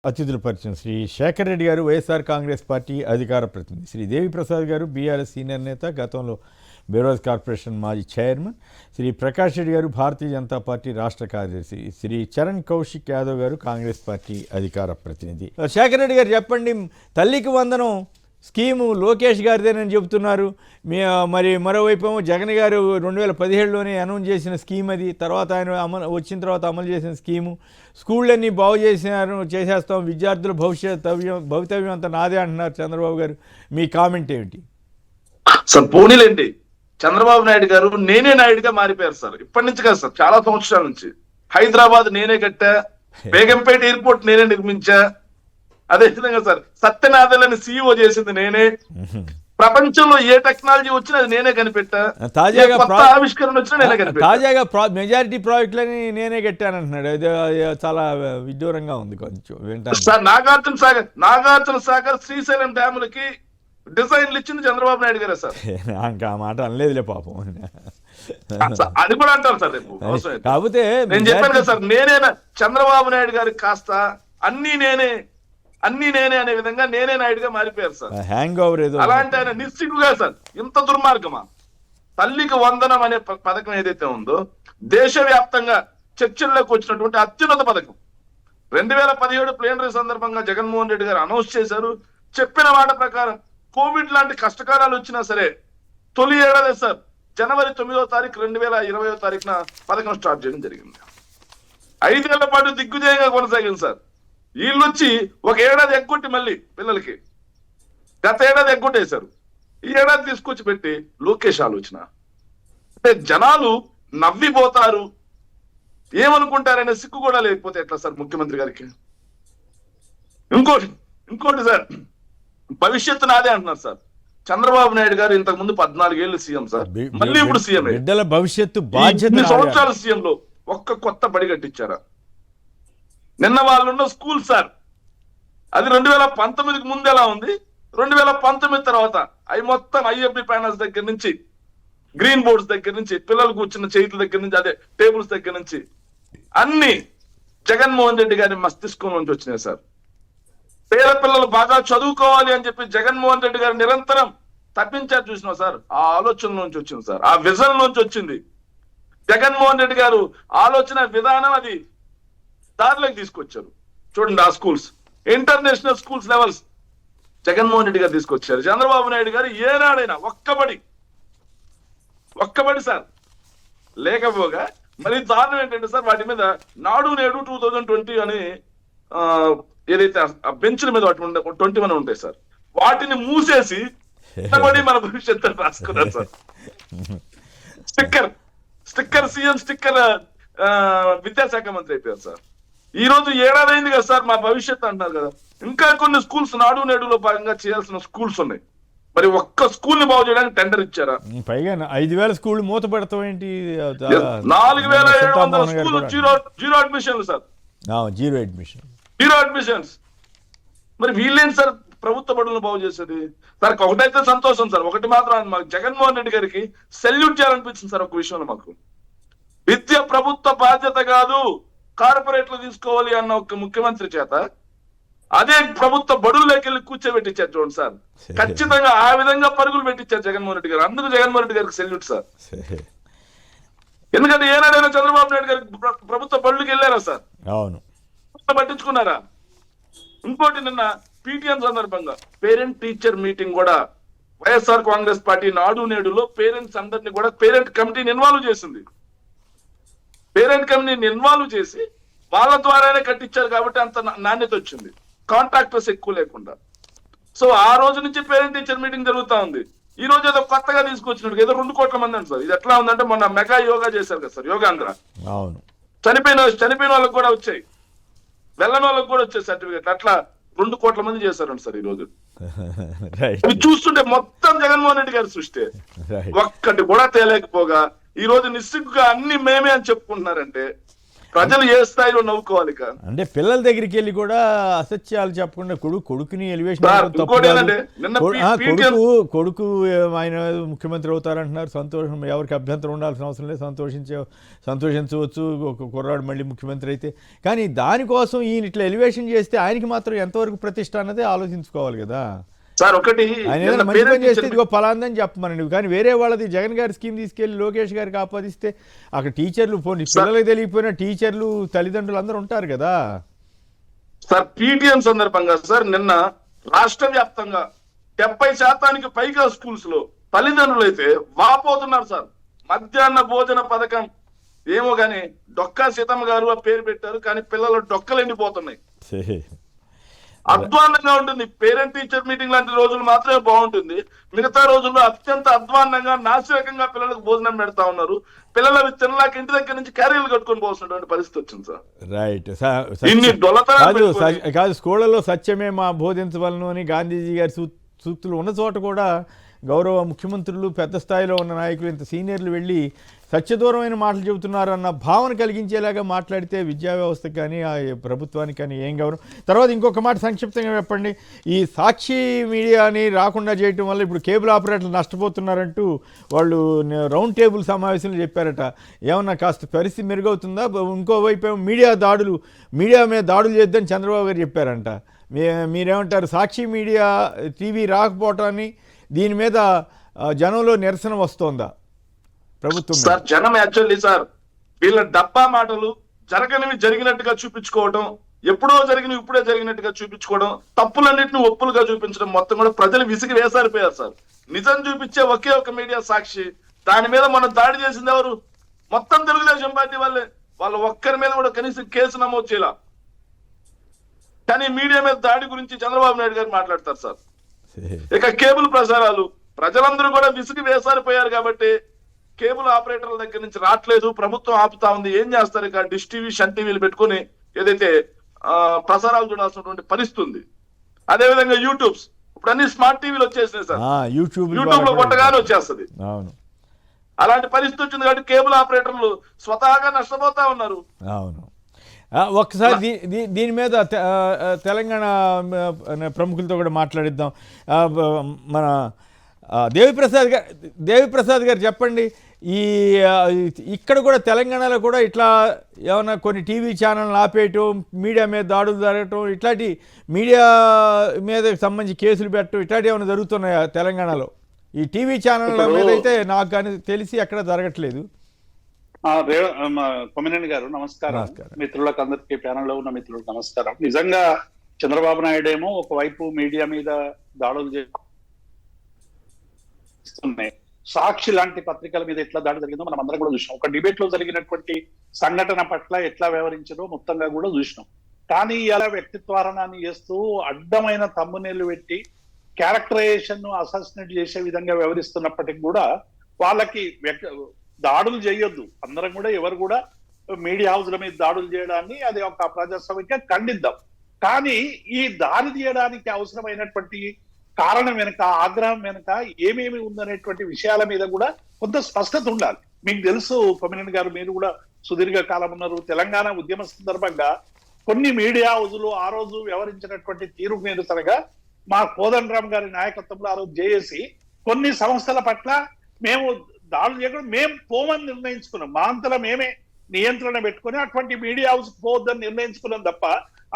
అతిథుల పరిచయం శ్రీ శేఖర్ రెడ్డి గారు వైఎస్ఆర్ కాంగ్రెస్ పార్టీ అధికార ప్రతినిధి, శ్రీ దేవి ప్రసాద్ గారు బీఆర్ఎస్ సీనియర్ నేత, గతంలో బేరోజ్ కార్పొరేషన్ మాజీ చైర్మన్, శ్రీ ప్రకాష్ రెడ్డి గారు భారతీయ జనతా పార్టీ రాష్ట్ర కార్యదర్శి, శ్రీ చరణ్ కౌశిక్ యాదవ్ గారు కాంగ్రెస్ పార్టీ అధికార ప్రతినిధి. శేఖర్ రెడ్డి గారు చెప్పండి, తల్లికి వందనం స్కీము లోకేష్ గారిదేనని చెబుతున్నారు. మరి మరోవైపు ఏమో జగన్ గారు 2017లోనే అనౌన్స్ చేసిన స్కీమ్ అది, తర్వాత ఆయన వచ్చిన తర్వాత అమలు చేసిన స్కీము. స్కూళ్ళన్నీ బాగు చేసేస్తాం, విద్యార్థుల భవితవ్యం అంతా నాదే అంటున్నారు చంద్రబాబు గారు. మీ కామెంట్ ఏమిటి సార్? పోనీలేండి, చంద్రబాబు నాయుడు గారు నేనే నాయుడుగా మారిపోయారు సార్. ఇప్పటి నుంచి కాదు సార్, చాలా సంవత్సరాల నుంచి. హైదరాబాద్ నేనే కట్టా, బేగంపేట ఎయిర్పోర్ట్ నేనే నిర్మించా, అదే విధంగా సార్ సత్యనాథలని సీఈఓ చేసింది నేనే. ప్రపంచంలో ఏ టెక్నాలజీ వచ్చినా అది నేనే కనిపెట్టా, తాజాగా ఆవిష్కరణ వచ్చినా నేనే కనిపెట్టా. తాజాగా మెజారిటీ ప్రాజెక్టులని నేనే కట్టానంటున్నాడు. అది చాలా విడ్డూరంగా ఉంది కొంచెం వింటాను సార్. నాగార్జున సాగర్ శ్రీశైలం డ్యాములకి డిజైన్లు ఇచ్చింది చంద్రబాబు నాయుడు గారే సార్. ఇంకా ఆ మాట అనలేదులే పాపం. అది కూడా అంటారు సార్ రేపు. కాకపోతే నేను చెప్పాను కదా సార్, నేనే చంద్రబాబు నాయుడు గారికి కాస్త అన్ని నేనే అనే విధంగా నేనే నాయుడుగా మారిపోయారు సార్. హ్యాంగ్ ఓవర్ ఏదో. అలాంటి ఆయన నిస్సిగ్గుగా సార్, ఇంత దుర్మార్గమా? తల్లికి వందనం అనే పథకం ఏదైతే ఉందో దేశవ్యాప్తంగా చర్చల్లోకి వచ్చినటువంటి అత్యున్నత పథకం. 2017 ప్లేనరీ సందర్భంగా జగన్మోహన్ రెడ్డి గారు అనౌన్స్ చేశారు. చెప్పిన మాట ప్రకారం కోవిడ్ లాంటి కష్టకాలాలు వచ్చినా సరే తొలి ఏడాది సార్ జనవరి 9వ తారీఖు 2020వ తారీఖున పథకం స్టార్ట్ చేయడం జరిగింది. 5 ఏళ్ల పాటు దిగ్విజయంగా కొనసాగింది సార్. వీళ్ళు వచ్చి ఒక ఏడాది ఎగ్గొట్టి మళ్ళీ పిల్లలకి గత ఏడాది ఎగ్గొట్టేశారు, ఈ ఏడాది తీసుకొచ్చి పెట్టి లోకేష్ ఆలోచన. అంటే జనాలు నవ్విపోతారు, ఏమనుకుంటారనే సిగ్గు కూడా లేకపోతే ఎట్లా సార్ ముఖ్యమంత్రి గారికి? ఇంకోటి సార్, భవిష్యత్తు నాదే అంటున్నారు సార్ చంద్రబాబు నాయుడు గారు. ఇంతకు ముందు 14 ఏళ్ళు సీఎం సార్, మళ్ళీ ఇప్పుడు సీఎం. భవిష్యత్తు బాధ్యత. 2 సంవత్సరాల సీఎంలో ఒక్క కొత్త బడి కట్టించారా? నిన్న వాళ్ళున్న స్కూల్ సార్, అది 2019కి ముందు ఎలా ఉంది, 2019 తర్వాత అవి మొత్తం ఐఎఫ్బి ప్యానల్స్ దగ్గర నుంచి, గ్రీన్ బోర్డ్స్ దగ్గర నుంచి, పిల్లలు కూర్చున్న చేతుల దగ్గర నుంచి, అదే టేబుల్స్ దగ్గర నుంచి అన్ని జగన్మోహన్ రెడ్డి గారి మస్తిష్కం నుంచి వచ్చినాయి సార్. పేద పిల్లలు బాగా చదువుకోవాలి అని చెప్పి జగన్మోహన్ రెడ్డి గారు నిరంతరం తప్పించారు చూసినా సార్. ఆ ఆలోచన నుంచి వచ్చింది సార్, ఆ విజన్ నుంచి వచ్చింది. జగన్మోహన్ రెడ్డి గారు ఆలోచన విధానం అది దారిలోకి తీసుకొచ్చారు. చూడండి, ఆ schools international schools levels Jaganmohan Reddy గారు తీసుకొచ్చారు. చంద్రబాబు నాయుడు గారు ఏనాడైనా ఒక్కబడి సార్ లేకపోగా, మరి దారుణం ఏంటంటే సార్ వాటి మీద నాడు నేడు 2020 అని ఏదైతే ఆ బెంచ్ల మీద 21 ఉంటాయి సార్, వాటిని మూసేసి మన భవిష్యత్తు రాసుకున్నారు సార్. స్టిక్కర్ సీఎం స్టిక్కర్ విద్యాశాఖ మంత్రి అయిపోయారు సార్. ఈ రోజు ఏడాది అయింది కదా సార్, మా భవిష్యత్తు అంటున్నారు కదా. ఇంకా కొన్ని స్కూల్స్ నాడు నేడులో భాగంగా చేయాల్సిన స్కూల్స్ ఉన్నాయి. మరి ఒక్క స్కూల్ ని బాగు చేయడానికి టెండర్ ఇచ్చారా? పైగా 5,000 స్కూల్ మూత పెడతాం ఏంటి? 4,700 స్కూల్ జీరో అడ్మిషన్లు సార్. Zero admissions. మరి వీళ్ళేంటి సార్ ప్రభుత్వ బడులను బాగు చేసేది? సార్ ఒకటైతే సంతోషం సార్, ఒకటి మాత్రం మాకు జగన్మోహన్ రెడ్డి గారికి సెల్యూట్ చేయాలనిపించింది సార్. ఒక విషయంలో మాకు విద్య ప్రభుత్వ బాధ్యత కాదు, కార్పొరేట్లు తీసుకోవాలి అన్న ఒక ముఖ్యమంత్రి చేత అదే ప్రభుత్వ బడుల్లోకి వెళ్ళి కూర్చోబెట్టించారు చూడండి సార్. ఖచ్చితంగా ఆ విధంగా పరుగులు పెట్టించారు జగన్మోహన్ రెడ్డి గారు. అందుకు జగన్మోహన్ రెడ్డి గారికి సెల్యూట్ సార్. ఎందుకంటే ఏనాడైనా చంద్రబాబు నాయుడు గారికి ప్రభుత్వ బడులకు వెళ్ళారా సార్? అవును. పట్టించుకున్నారా? ఇంకోటి, నిన్న PTM సందర్భంగా పేరెంట్ టీచర్ మీటింగ్ కూడా వైఎస్ఆర్ కాంగ్రెస్ పార్టీ నాడు నేడులో పేరెంట్స్ అందరినీ కూడా పేరెంట్ కమిటీని ఇన్వాల్వ్ చేసింది. పేరెంట్ కమిటీని ఇన్వాల్వ్ చేసి వాళ్ళ ద్వారానే కట్టించారు కాబట్టి అంత నాణ్యత వచ్చింది, కాంట్రాక్టర్స్ ఎక్కువ లేకుండా. సో ఆ రోజు నుంచి పేరెంట్ టీచర్ మీటింగ్ జరుగుతా ఉంది. ఈ రోజు ఏదో కొత్తగా తీసుకొచ్చినట్టు ఏదో 2 కోట్ల మంది అండి సార్. ఇది ఎట్లా ఉందంటే మొన్న మెగా యోగా చేశారు కదా సార్, యోగాంధ్ర. చనిపోయిన వాళ్ళకి కూడా వచ్చాయి, వెళ్ళని వాళ్ళకి కూడా వచ్చాయి సర్టిఫికెట్. అట్లా 2 కోట్ల మంది చేశారండి సార్ ఈ రోజు. అవి చూస్తుంటే మొత్తం జగన్మోహన్ రెడ్డి గారి సృష్టి, ఒక్కటి కూడా తేలేకపోగా ఈ రోజు నిస్సిగ్గుగా అన్ని మేమే అని చెప్పుకుంటున్నారంటే ప్రజలు ఏ స్థాయిలో నవ్వుకోవాలి ఇక? అంటే పిల్లల దగ్గరికి వెళ్ళి కూడా అసత్యాలు చెప్పకుండా కొడుకుని ఎలివేషన్ సార్, తప్పు ఇంకోటి కాదు. ఏంటంటే నిన్న PTM కొడుకు ఆయన ముఖ్యమంత్రి అవుతారంటున్నారు, సంతోషం, ఎవరికి అభ్యంతరం ఉండాల్సిన అవసరం లేదు, సంతోషించవచ్చు ఒక కుర్రాడు మళ్ళీ ముఖ్యమంత్రి అయితే. కానీ దానికోసం ఈయన ఇట్లా ఎలివేషన్ చేస్తే ఆయనకి మాత్రం ఎంతవరకు ప్రతిష్ట అన్నదే ఆలోచించుకోవాలి కదా. సార్ ఒకటి ఆయన ఏదైనా మంచి పని చేస్తే ఇదిగో ఫలాందని చెప్పమనండి, కానీ వేరే వాళ్ళది జగన్ గారి స్కీమ్ తీసుకెళ్లి లోకేష్ గారికి ఆపాదిస్తే అక్కడ టీచర్లు పోనీ పిల్లలకి తెలియకపోయినా టీచర్లు తల్లిదండ్రులు అందరూ ఉంటారు కదా. సార్ PTM సందర్భంగా సార్ నిన్న రాష్ట్ర వ్యాప్తంగా 70% పైగా స్కూల్స్ లో తల్లిదండ్రులు అయితే వాపోతున్నారు సార్. మధ్యాహ్న భోజన పథకం ఏమో గాని డొక్కా సీతమ్మ గారు ఆ పేరు పెట్టారు, కానీ పిల్లలు డొక్కలు ఎండిపోతున్నాయి. అధ్వాన్నంగా ఉంటుంది. పేరెంట్ టీచర్ మీటింగ్ లాంటి రోజులు మాత్రమే బాగుంటుంది, మిగతా రోజుల్లో అత్యంత అధ్వాన్నంగా నాసిరకంగా పిల్లలకు భోజనం పెడతా ఉన్నారు. పిల్లలు అవి తినలేక ఇంటి దగ్గర నుంచి క్యారీలు కట్టుకొని పోతున్నటువంటి పరిస్థితి వచ్చింది సార్. రైట్. ఇన్ని కాదు స్కూళ్ళలో సత్యమే మా బోధించవలను అని గాంధీజీ గారి సూక్తులు ఉన్న చోట కూడా గౌరవ ముఖ్యమంత్రులు, పెద్ద స్థాయిలో ఉన్న నాయకులు, ఇంత సీనియర్లు వెళ్ళి సత్యదూరమైన మాటలు చెబుతున్నారు అన్న భావన కలిగించేలాగా మాట్లాడితే విద్యా వ్యవస్థకి కానీ ఆ ప్రభుత్వానికి కానీ ఏం గౌరవం. తర్వాత ఇంకొక మాట సంక్షిప్తంగా చెప్పండి. ఈ సాక్షి మీడియాని రాకుండా చేయటం వల్ల ఇప్పుడు కేబుల్ ఆపరేటర్లు నష్టపోతున్నారంటూ వాళ్ళు రౌండ్ టేబుల్ సమావేశంలో చెప్పారట. ఏమన్నా కాస్త పరిస్థితి మెరుగవుతుందా? ఇంకోవైపు మీడియా మీద దాడులు చేద్దని చంద్రబాబు గారు చెప్పారంట. మీరేమంటారు? సాక్షి మీడియా టీవీ రాకపోవటాన్ని దీని మీద జనంలో నిరసన వస్తోందా ప్రభుత్వం? సార్ జనం యాక్చువల్లీ సార్ వీళ్ళ డబ్బా మాటలు జరగనివి జరిగినట్టుగా చూపించుకోవడం, ఎప్పుడో జరిగినవి ఇప్పుడే జరిగినట్టుగా చూపించుకోవడం, తప్పులన్నింటినీ ఒప్పులుగా చూపించడం, మొత్తం కూడా ప్రజలు విసిగి వేసారిపోయారు సార్. నిజం చూపించే ఒకే ఒక మీడియా సాక్షి. దాని మీద మనం దాడి చేసింది ఎవరు? మొత్తం తెలుగుదేశం పార్టీ వాళ్ళే. వాళ్ళ ఒక్కరి మీద కూడా కనీసం కేసు నమోదు చేయాల. కానీ మీడియా మీద దాడి గురించి చంద్రబాబు నాయుడు గారు మాట్లాడతారు సార్. ఇక కేబుల్ ప్రసారాలు ప్రజలందరూ కూడా విసిగి వేసారిపోయారు కాబట్టి కేబుల్ ఆపరేటర్ల దగ్గర నుంచి రావట్లేదు, ప్రభుత్వం ఆపుతా ఉంది. ఏం చేస్తారు? ఇక డిష్ టీవీ, షన్ టీవీలు పెట్టుకుని ఏదైతే ప్రసారాలు చూడాల్సినటువంటి పరిస్థితి ఉంది. అదేవిధంగా యూట్యూబ్స్ ఇప్పుడు అన్ని స్మార్ట్ టీవీలు వచ్చేసినాయి సార్. యూట్యూబ్ లో కొట్టగానే వచ్చేస్తుంది. అలాంటి పరిస్థితి వచ్చింది కాబట్టి కేబుల్ ఆపరేటర్లు స్వతహాగా నష్టపోతా ఉన్నారు. అవును. ఒక్కసారి దీని మీద తెలంగాణ ప్రముఖులతో కూడా మాట్లాడిద్దాం. మన దేవిప్రసాద్ గారు చెప్పండి. ఇక్కడ కూడా తెలంగాణలో కూడా ఇట్లా ఏమన్నా కొన్ని టీవీ ఛానల్ని ఆపేయటం, మీడియా మీద దాడులు జరగటం, ఇట్లాంటి మీడియా మీద సంబంధించి కేసులు పెట్టడం, ఇట్లాంటివి ఏమైనా జరుగుతున్నాయా తెలంగాణలో? ఈ టీవీ ఛానళ్ళ మీద అయితే నాకు కానీ తెలిసి ఎక్కడ జరగట్లేదు. కొమ్మినేని గారు నమస్కారం. మిత్రులకు అందరికీ, ప్యానల్లో ఉన్న మిత్రులకు నమస్కారం. నిజంగా చంద్రబాబు నాయుడు ఏమో ఒకవైపు మీడియా మీద దాడులు చేస్తున్నాయి, సాక్షి లాంటి పత్రికల మీద ఎట్లా దాడి జరిగిందో మనం అందరం కూడా చూసినాం. ఒక డిబేట్ లో జరిగినటువంటి సంఘటన పట్ల ఎట్లా వ్యవహరించదో మొత్తంగా కూడా చూసినాం. కానీ ఇలా వ్యక్తిత్వారణాన్ని చేస్తూ అడ్డమైన తమ్మునేళ్లు పెట్టి క్యారెక్టరైజేషన్ అసాసినేట్ చేసే విధంగా వ్యవహరిస్తున్నప్పటికీ కూడా వాళ్ళకి దాడులు చేయొద్దు. అందరం కూడా ఎవరు కూడా మీడియా హౌస్ల మీద దాడులు చేయడాన్ని అది ఒక ప్రజాస్వామ్యంగా ఖండిద్దాం. కానీ ఈ దాడి తీయడానికి అవసరమైనటువంటి కారణం వెనుక, ఆగ్రహం వెనుక ఏమేమి ఉందనేటువంటి విషయాల మీద కూడా కొంత స్పష్టత ఉండాలి. మీకు తెలుసు కొమ్మినేని గారు, మీరు కూడా సుదీర్ఘ కాలం ఉన్నారు. తెలంగాణ ఉద్యమ సందర్భంగా కొన్ని మీడియా హౌజులు ఆ రోజు వ్యవహరించినటువంటి తీరు నిరసనగా మా కోదండరామ్ గారి నాయకత్వంలో ఆ రోజు జేఏసీ కొన్ని సంస్థల పట్ల మేము దాడులు చేయకుండా మేము పోమని నిర్ణయించుకున్నాం. మా అంతలో మేమే నియంత్రణ పెట్టుకుని అటువంటి మీడియా హౌస్ పోవద్దని నిర్ణయించుకున్నాం తప్ప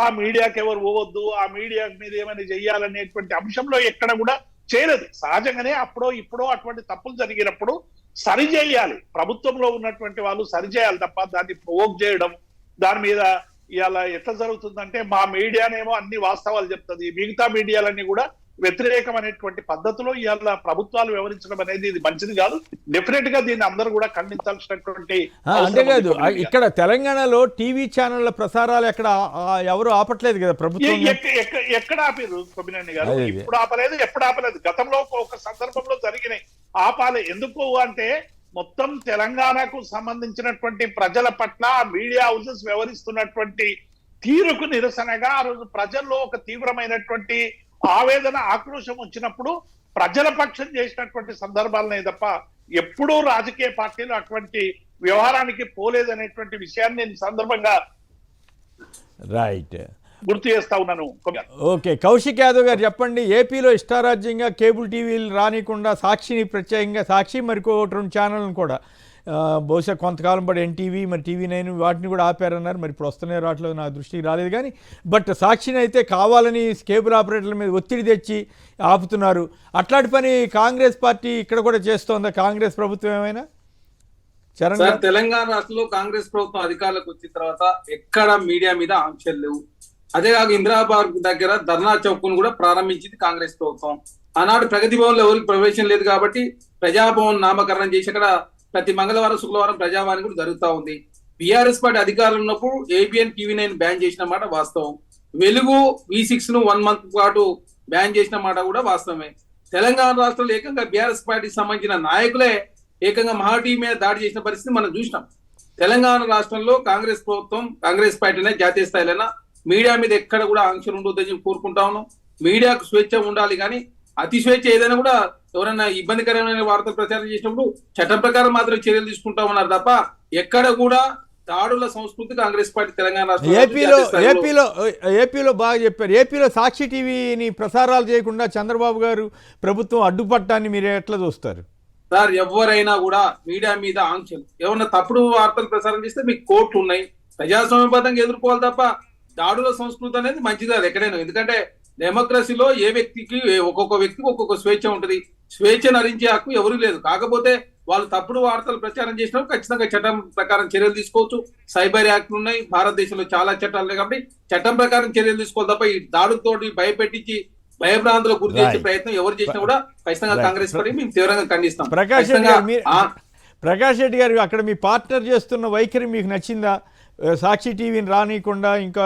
ఆ మీడియాకి ఎవరు పోవద్దు, ఆ మీడియా మీద ఏమైనా చెయ్యాలనేటువంటి అంశంలో ఎక్కడ కూడా చేయలేదు. సహజంగానే అప్పుడో ఇప్పుడో అటువంటి తప్పులు జరిగినప్పుడు సరిచేయాలి, ప్రభుత్వంలో ఉన్నటువంటి వాళ్ళు సరిచేయాలి తప్ప దాన్ని ప్రొవోక్ చేయడం, దాని మీద ఇవాళ ఎట్లా జరుగుతుందంటే మా మీడియానేమో అన్ని వాస్తవాలు చెప్తుంది, మిగతా మీడియాలన్నీ కూడా వ్యతిరేకమైనటువంటి పద్ధతిలో ఇవాళ ప్రభుత్వాలు వ్యవహరించడం అనేది ఇది మంచిది కాదు. డెఫినెట్ గా దీన్ని అందరూ కూడా ఖండించాల్సినటువంటి. అంతేకాదు ఇక్కడ తెలంగాణలో టీవీ ఛానళ్ల ప్రసారాలు ఎక్కడ ఎవరు ఆపట్లేదు కదా ప్రభుత్వం. ఎక్కడ ఆపారు కొమ్మినేని గారు? ఇప్పుడు ఆపలేదు, ఎప్పుడు ఆపలేదు. గతంలో ఒక సందర్భంలో జరిగినాయి, ఆపాలి. ఎందుకు అంటే మొత్తం తెలంగాణకు సంబంధించినటువంటి ప్రజల పట్ల మీడియా హౌసెస్ వ్యవహరిస్తున్నటువంటి తీరుకు నిరసనగా ఆ రోజు ప్రజల్లో ఒక తీవ్రమైనటువంటి ఆవేదన, ఆక్రోశం వచ్చినప్పుడు ప్రజల పక్షం చేసినటువంటి సందర్భాలనే తప్ప ఎప్పుడూ రాజకీయ పార్టీలు అటువంటి వ్యవహారానికి పోలేదనేటువంటి విషయాన్ని నేను సందర్భంగా రైట్. గుర్తు చేస్తా ఉన్నాను. ఓకే, కౌశిక్ యాదవ్ గారు చెప్పండి, ఏపీలో ఇష్టారాజ్యంగా కేబుల్ టీవీలు రానికుండా సాక్షిని ప్రత్యేకంగా, సాక్షి మరికో 2 ఛానళ్ళను కూడా బహుశా కొంతకాలం పాటు ఎన్టీవీ, మరి TV9 వాటిని కూడా ఆపారన్నారు. మరి ఇప్పుడు వస్తున్నాయి రావట్లేదు, నా దృష్టికి రాలేదు. కానీ బట్ సాక్షిని అయితే కావాలని కేబుల్ ఆపరేటర్ల మీద ఒత్తిడి తెచ్చి ఆపుతున్నారు. అట్లాంటి పని కాంగ్రెస్ పార్టీ ఇక్కడ కూడా చేస్తోందా? కాంగ్రెస్ ప్రభుత్వం ఏమైనా? చరణ్ సార్, తెలంగాణ రాష్ట్రంలో కాంగ్రెస్ ప్రభుత్వం అధికారులకు వచ్చిన తర్వాత ఎక్కడ మీడియా మీద ఆంక్షలు లేవు. అదే కాక ఇందిరాబాద్ దగ్గర ధర్నా చౌక్ను కూడా ప్రారంభించింది కాంగ్రెస్ ప్రభుత్వం. ఆనాడు ప్రగతి భవన్ లో ఎవరికి ప్రవేశం లేదు కాబట్టి ప్రజాభవన్ నామకరణం చేసి అక్కడ ప్రతి మంగళవారం శుక్రవారం ప్రజావాణి కూడా జరుగుతూ ఉంది. బీఆర్ఎస్ పార్టీ అధికారులు ఉన్నప్పుడు ABN TV9 బ్యాన్ చేసిన మాట వాస్తవం. వెలుగు V6 ను 1 month పాటు బ్యాన్ చేసిన మాట కూడా వాస్తవమే. తెలంగాణ రాష్ట్రంలో ఏకంగా బీఆర్ఎస్ పార్టీకి సంబంధించిన నాయకులే ఏకంగా మహా టీవీ మీద దాడి చేసిన పరిస్థితి మనం చూసినాం. తెలంగాణ రాష్ట్రంలో కాంగ్రెస్ ప్రభుత్వం, కాంగ్రెస్ పార్టీనే జాతీయ స్థాయిలో మీడియా మీద ఎక్కడ కూడా ఆంక్షలు ఉండొద్దని కోరుకుంటా ఉన్నాం. మీడియాకు స్వేచ్ఛ ఉండాలి, కానీ అతి స్వేచ్ఛ ఏదైనా కూడా ఎవరైనా ఇబ్బందికరమైన వార్తలు ప్రచారం చేసినప్పుడు చట్టం ప్రకారం మాత్రం చర్యలు తీసుకుంటా ఉన్నారు తప్ప ఎక్కడ కూడా దాడుల సంస్కృతి కాంగ్రెస్ పార్టీ తెలంగాణ ఏపీలో బాగా చెప్పారు. ఏపీలో సాక్షి టీవీని ప్రసారాలు చేయకుండా చంద్రబాబు గారు ప్రభుత్వం అడ్డుపట్టాన్ని మీరు ఎట్లా చూస్తారు? సార్, ఎవరైనా కూడా మీడియా మీద ఆంక్షలు, ఏమన్నా తప్పుడు వార్తలు ప్రసారం చేస్తే మీకు కోర్టు ఉన్నాయి, ప్రజాస్వామ్యబద్ధంగా ఎదుర్కోవాలి తప్ప దాడుల సంస్కృతి అనేది మంచిది కాదు ఎక్కడైనా. ఎందుకంటే డెమోక్రసీలో ఏ వ్యక్తికి ఒక్కొక్క వ్యక్తికి ఒక్కొక్క స్వేచ్ఛ ఉంటుంది. స్వేచ్ఛను హరించే హక్కు ఎవరు లేదు. కాకపోతే వాళ్ళు తప్పుడు వార్తలు ప్రచారం చేసినప్పుడు ఖచ్చితంగా చట్టం ప్రకారం చర్యలు తీసుకోవచ్చు. సైబర్ యాక్ట్లు ఉన్నాయి, భారతదేశంలో చాలా చట్టాలు ఉన్నాయి. కాబట్టి చట్టం ప్రకారం చర్యలు తీసుకోవాలి తప్ప ఈ దాడులతోటి భయపెట్టించి భయభ్రాంతులకు గురి చేసే ప్రయత్నం ఎవరు చేసినా కూడా ఖచ్చితంగా కాంగ్రెస్ పార్టీ మేము తీవ్రంగా ఖండిస్తాం. ప్రకాష్ రెడ్డి గారు, అక్కడ మీ పార్ట్నర్ చేస్తున్న వైఖరి మీకు నచ్చిందా? సాక్షి టీవీని రానియకుండా ఇంకా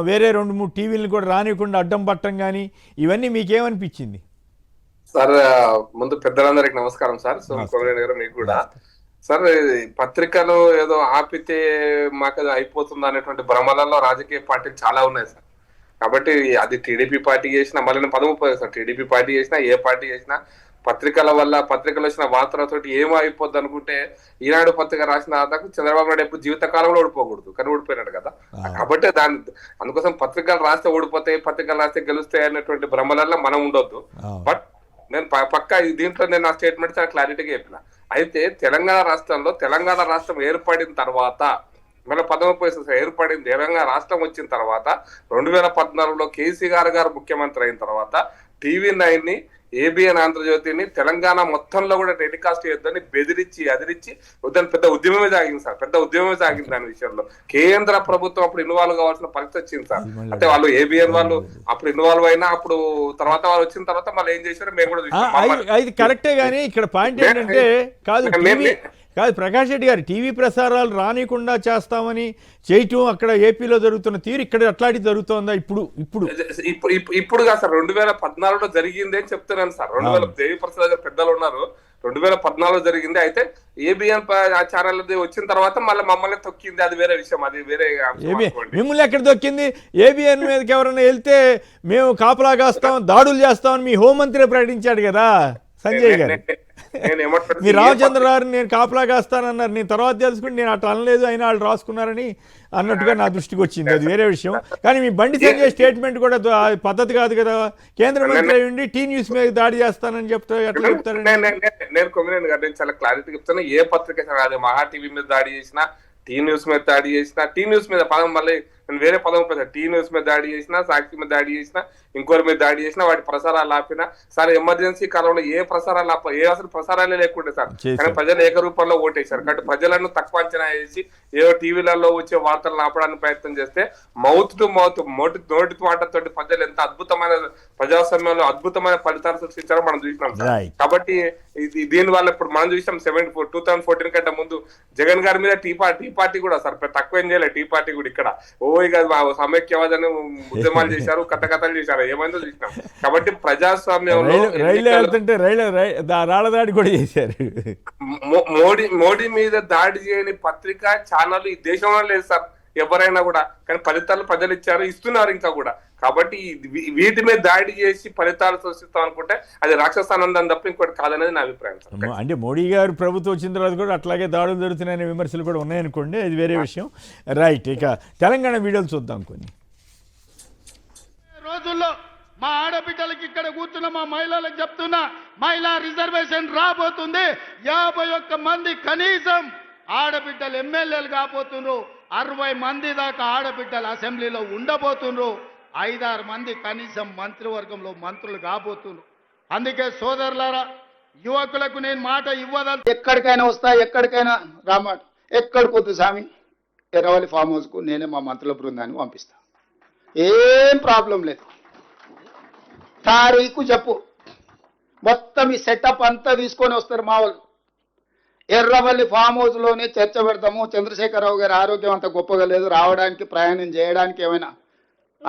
వేరే 2-3 టీవీలను కూడా రానియకుండా అడ్డం పట్టం కానీ ఇవన్నీ మీకేమనిపించింది? సార్, ముందు పెద్దలందరికి నమస్కారం సార్. కోమరెడ్డి గారు మీకు కూడా. సార్, పత్రికలు ఏదో ఆపితే మాకు అయిపోతుంది అనేటువంటి భ్రమలలో రాజకీయ పార్టీలు చాలా ఉన్నాయి సార్. కాబట్టి అది టీడీపీ పార్టీ చేసినా, మళ్ళీ పదము సార్, టీడీపీ పార్టీ చేసినా ఏ పార్టీ చేసినా పత్రికల వల్ల, పత్రికలు వచ్చిన వార్తలతోటి ఏమో అయిపోద్ది అనుకుంటే ఈనాడు పత్రిక రాసిన దాకా చంద్రబాబు నాయుడు ఎప్పుడు జీవితకాలంలో ఓడిపోకూడదు, కానీ ఓడిపోయినాడు కదా. కాబట్టి అందుకోసం పత్రికలు రాస్తే ఓడిపోతాయి, పత్రికలు రాస్తే గెలుస్తాయి అనేటువంటి భ్రమలలో మనం ఉండొద్దు. బట్ నేను పక్కా దీంట్లో నేను నా స్టేట్మెంట్ చాలా క్లారిటీగా చెప్పిన. అయితే తెలంగాణ రాష్ట్రంలో, తెలంగాణ రాష్ట్రం ఏర్పడిన తర్వాత, మళ్ళీ 19 ఏర్పడింది, తెలంగాణ రాష్ట్రం వచ్చిన తర్వాత 2014లో కేసీఆర్ గారు ముఖ్యమంత్రి అయిన తర్వాత TV9 ని, ABN ఆంధ్రజ్యోతిని తెలంగాణ మొత్తంలో కూడా టెలికాస్ట్ చేయొద్దని బెదిరించి అదిరించి వద్దని పెద్ద ఉద్యమమే సాగింది సార్. పెద్ద ఉద్యమమే సాగింది దాని విషయంలో. కేంద్ర ప్రభుత్వం అప్పుడు ఇన్వాల్వ్ కావాల్సిన పరిస్థితి వచ్చింది సార్. అంటే వాళ్ళు ABN వాళ్ళు అప్పుడు ఇన్వాల్వ్ అయినా, అప్పుడు తర్వాత వాళ్ళు వచ్చిన తర్వాత మళ్ళీ ఏం చేశారో మేము కూడా చూసాం. అది కరెక్టే, కానీ ఇక్కడ పాయింట్ ఏంటంటే కాదు ప్రకాష్ రెడ్డి గారు, టీవీ ప్రసారాలు రానికుండా చేస్తామని చేయటం అక్కడ ఏపీలో జరుగుతున్న తీరు ఇక్కడ అట్లాంటిది జరుగుతుందా? ఇప్పుడు కాదు సార్, 2014లో జరిగింది అని చెప్తున్నాను సార్. 2000 దేవిప్రసాద్ గారు పెద్దలు ఉన్నారు, 2014లో జరిగింది. అయితే ABN ఛానల్ వచ్చిన తర్వాత మళ్ళీ మమ్మల్ని తొక్కింది, అది వేరే విషయం, అది వేరే. మిమ్మల్ని ఎక్కడ తొక్కింది? ABN మీదకి ఎవరైనా వెళ్తే మేము కాపలా కాస్తాం, దాడులు చేస్తామని మీ హోంమంత్రి ప్రకటించాడు కదా సంజయ్ గారు. మీ రామచంద్రరావు నేను కాపలా కాస్తానన్నారు, నేను తర్వాత తెలుసుకుని నేను అట్లా అనలేదు, అయినా వాళ్ళు రాసుకున్నారని అన్నట్టుగా నా దృష్టికి వచ్చింది, అది వేరే విషయం. కానీ మీ బండి సంజయ్ స్టేట్మెంట్ కూడా పద్ధతి కాదు కదా. కేంద్ర మంత్రి ఉండి T-News మీద దాడి చేస్తానని ఎట్లా చెప్తారండి? నేను చాలా క్లారిటీ చెప్తాను. ఏ పత్రిక అది మహా టీవీ మీద దాడి చేసినా, T-News మీద దాడి చేసినా, T-News మీద పదం మళ్ళీ నేను వేరే పదం ఉపయోగిస్తాను. T-News మీద దాడి చేసినా, సాక్షి మీద దాడి చేసినా, ఇంకోరి మీద దాడి చేసినా, వాటి ప్రసారాలు ఆపినా సార్, ఎమర్జెన్సీ కాలంలో ఏ ప్రసారాలు అసలు ప్రసారాలే లేకుంటే సార్. కానీ ప్రజలు ఏకరూపంలో ఓటేశారు. కాబట్టి ప్రజలను తక్కువ అంచనా వేసి ఏదో టీవీలలో వచ్చే వార్తలను ఆపడానికి ప్రయత్నం చేస్తే మౌత్ టు మౌత్, నోటి మాటతో ప్రజలు ఎంత అద్భుతమైన ప్రజాస్వామ్యంలో అద్భుతమైన ఫలితాలు సృష్టించారో మనం చూసినాం సార్. కాబట్టి దీని వల్ల ఇప్పుడు మనం చూసాం 2014 కంటే ముందు జగన్ గారి మీద టీ పార్టీ కూడా సార్ తక్కువ ఏం చేయలేదు. టీ పార్టీ కూడా ఇక్కడ సమైక్యవాదని ఉద్యమాలు చేశారు, కథలు చేశారు, ఏమైందో చూసినాం. కాబట్టి ప్రజాస్వామ్యంలో రాళ్ళదాడి కూడా చేశారు. మోడీ మీద దాడి చేయని పత్రిక ఛానల్ ఈ దేశంలో లేదు సార్. ఎవరైనా కూడా. కానీ ఫలితాలు ప్రజలు ఇచ్చారు, ఇస్తున్నారు ఇంకా కూడా. కాబట్టి వీటి మీద దాడి చేసి ఫలితాలు సృష్టిస్తాం అనుకుంటే అది రాక్షసానందం తప్ప ఇంకోటి కాదనేది నా అభిప్రాయం సార్. అంటే మోడీ గారు ప్రభుత్వం వచ్చిన తర్వాత కూడా అట్లాగే దాడులు జరుగుతున్నాయనే విమర్శలు కూడా ఉన్నాయనుకోండి, అది వేరే విషయం. రైట్, ఇక తెలంగాణ వీడియోలు చూద్దాం కొన్ని. రోజుల్లో మా ఆడబిడ్డలకి ఇక్కడ కూర్చున్న మా మహిళలకు చెప్తున్నా, మహిళా రిజర్వేషన్ రాబోతుంది. 51 మంది కనీసం ఆడబిడ్డలు ఎమ్మెల్యేలు కాబోతున్నారు. 60 మంది దాకా ఆడబిడ్డలు అసెంబ్లీలో ఉండబోతున్నారు. 5-6 మంది కనీసం మంత్రివర్గంలో మంత్రులు కాబోతున్నారు. అందుకే సోదరులారా, యువకులకు నేను మాట ఇవ్వదలు. ఎక్కడికైనా వస్తా, ఎక్కడికైనా రామాట, ఎక్కడికి వద్దు స్వామి, ఎర్రవల్లి ఫామ్ హౌస్కు నేనే మా మంత్రుల బృందాన్ని పంపిస్తా. ఏం ప్రాబ్లం లేదు. తారీఖు చెప్పు, మొత్తం ఈ సెటప్ అంతా తీసుకొని వస్తారు మా వాళ్ళు. ఎర్రవల్లి ఫామ్ హౌస్లోనే చర్చ పెడతాము. చంద్రశేఖరరావు గారి ఆరోగ్యం అంత గొప్పగా లేదు, రావడానికి ప్రయాణం చేయడానికి ఏమైనా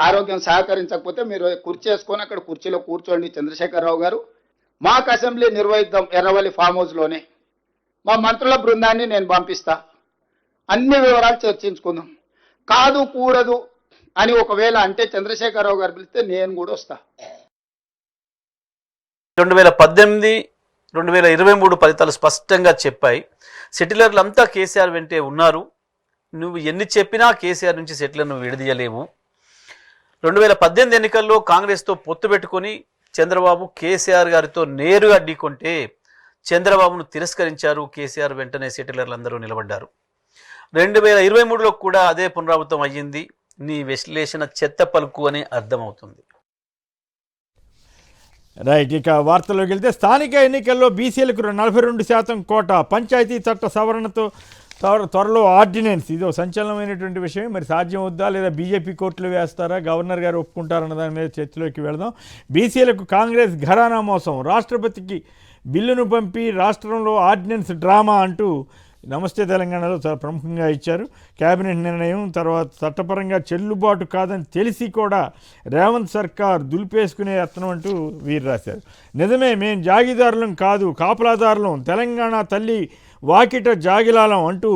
ఆరోగ్యం సహకరించకపోతే మీరు కుర్చీ వేసుకొని అక్కడ కుర్చీలో కూర్చోండి చంద్రశేఖరరావు గారు, మాకు అసెంబ్లీ నిర్వహిద్దాం ఎర్రవల్లి ఫామ్ హౌస్లోనే. మా మంత్రుల బృందాన్ని నేను పంపిస్తా, అన్ని వివరాలు చర్చించుకుందాం. కాదు కూడదు అని ఒకవేళ అంటే చంద్రశేఖరరావు గారు పిలిస్తే నేను కూడా వస్తా. 2018, 2023 ఫలితాలు స్పష్టంగా చెప్పాయి. సెటిలర్లంతా కేసీఆర్ వెంటే ఉన్నారు. నువ్వు ఎన్ని చెప్పినా కేసీఆర్ నుంచి సెటిలర్ను విడదీయలేవు. 2018 ఎన్నికల్లో కాంగ్రెస్తో పొత్తు పెట్టుకొని చంద్రబాబు కేసీఆర్ గారితో నేరుగా ఢీకొంటే చంద్రబాబును తిరస్కరించారు. కేసీఆర్ వెంటనే సెటిలర్లందరూ నిలబడ్డారు. 2023లో కూడా అదే పునరావృతం అయ్యింది. నీ విశ్లేషణ చెత్త పలుకు అని అర్థమవుతుంది. రైట్, ఇక వార్తల్లోకి వెళ్తే స్థానిక ఎన్నికల్లో బీసీలకు 42% కోటా, పంచాయతీ చట్ట సవరణతో త్వరలో ఆర్డినెన్స్. ఇది ఒక సంచలనమైనటువంటి విషయం. మరి సాధ్యం అవుద్దా లేదా బీజేపీ కోర్టులు వేస్తారా, గవర్నర్ గారు ఒప్పుకుంటారన్న దాని మీద చర్చలోకి వెళదాం. బీసీలకు కాంగ్రెస్ ఘరానా మోసం, రాష్ట్రపతికి బిల్లును పంపి రాష్ట్రంలో ఆర్డినెన్స్ డ్రామా అంటూ నమస్తే తెలంగాణలో చాలా ప్రముఖంగా ఇచ్చారు. కేబినెట్ నిర్ణయం తర్వాత చట్టపరంగా చెల్లుబాటు కాదని తెలిసి కూడా రేవంత్ సర్కార్ దులిపేసుకునే యత్నం అంటూ వీరు రాశారు. నిజమే, మేం జాగీదారులం కాదు, కాపలాదారులం, తెలంగాణ తల్లి వాకిట జాగిలాలం అంటూ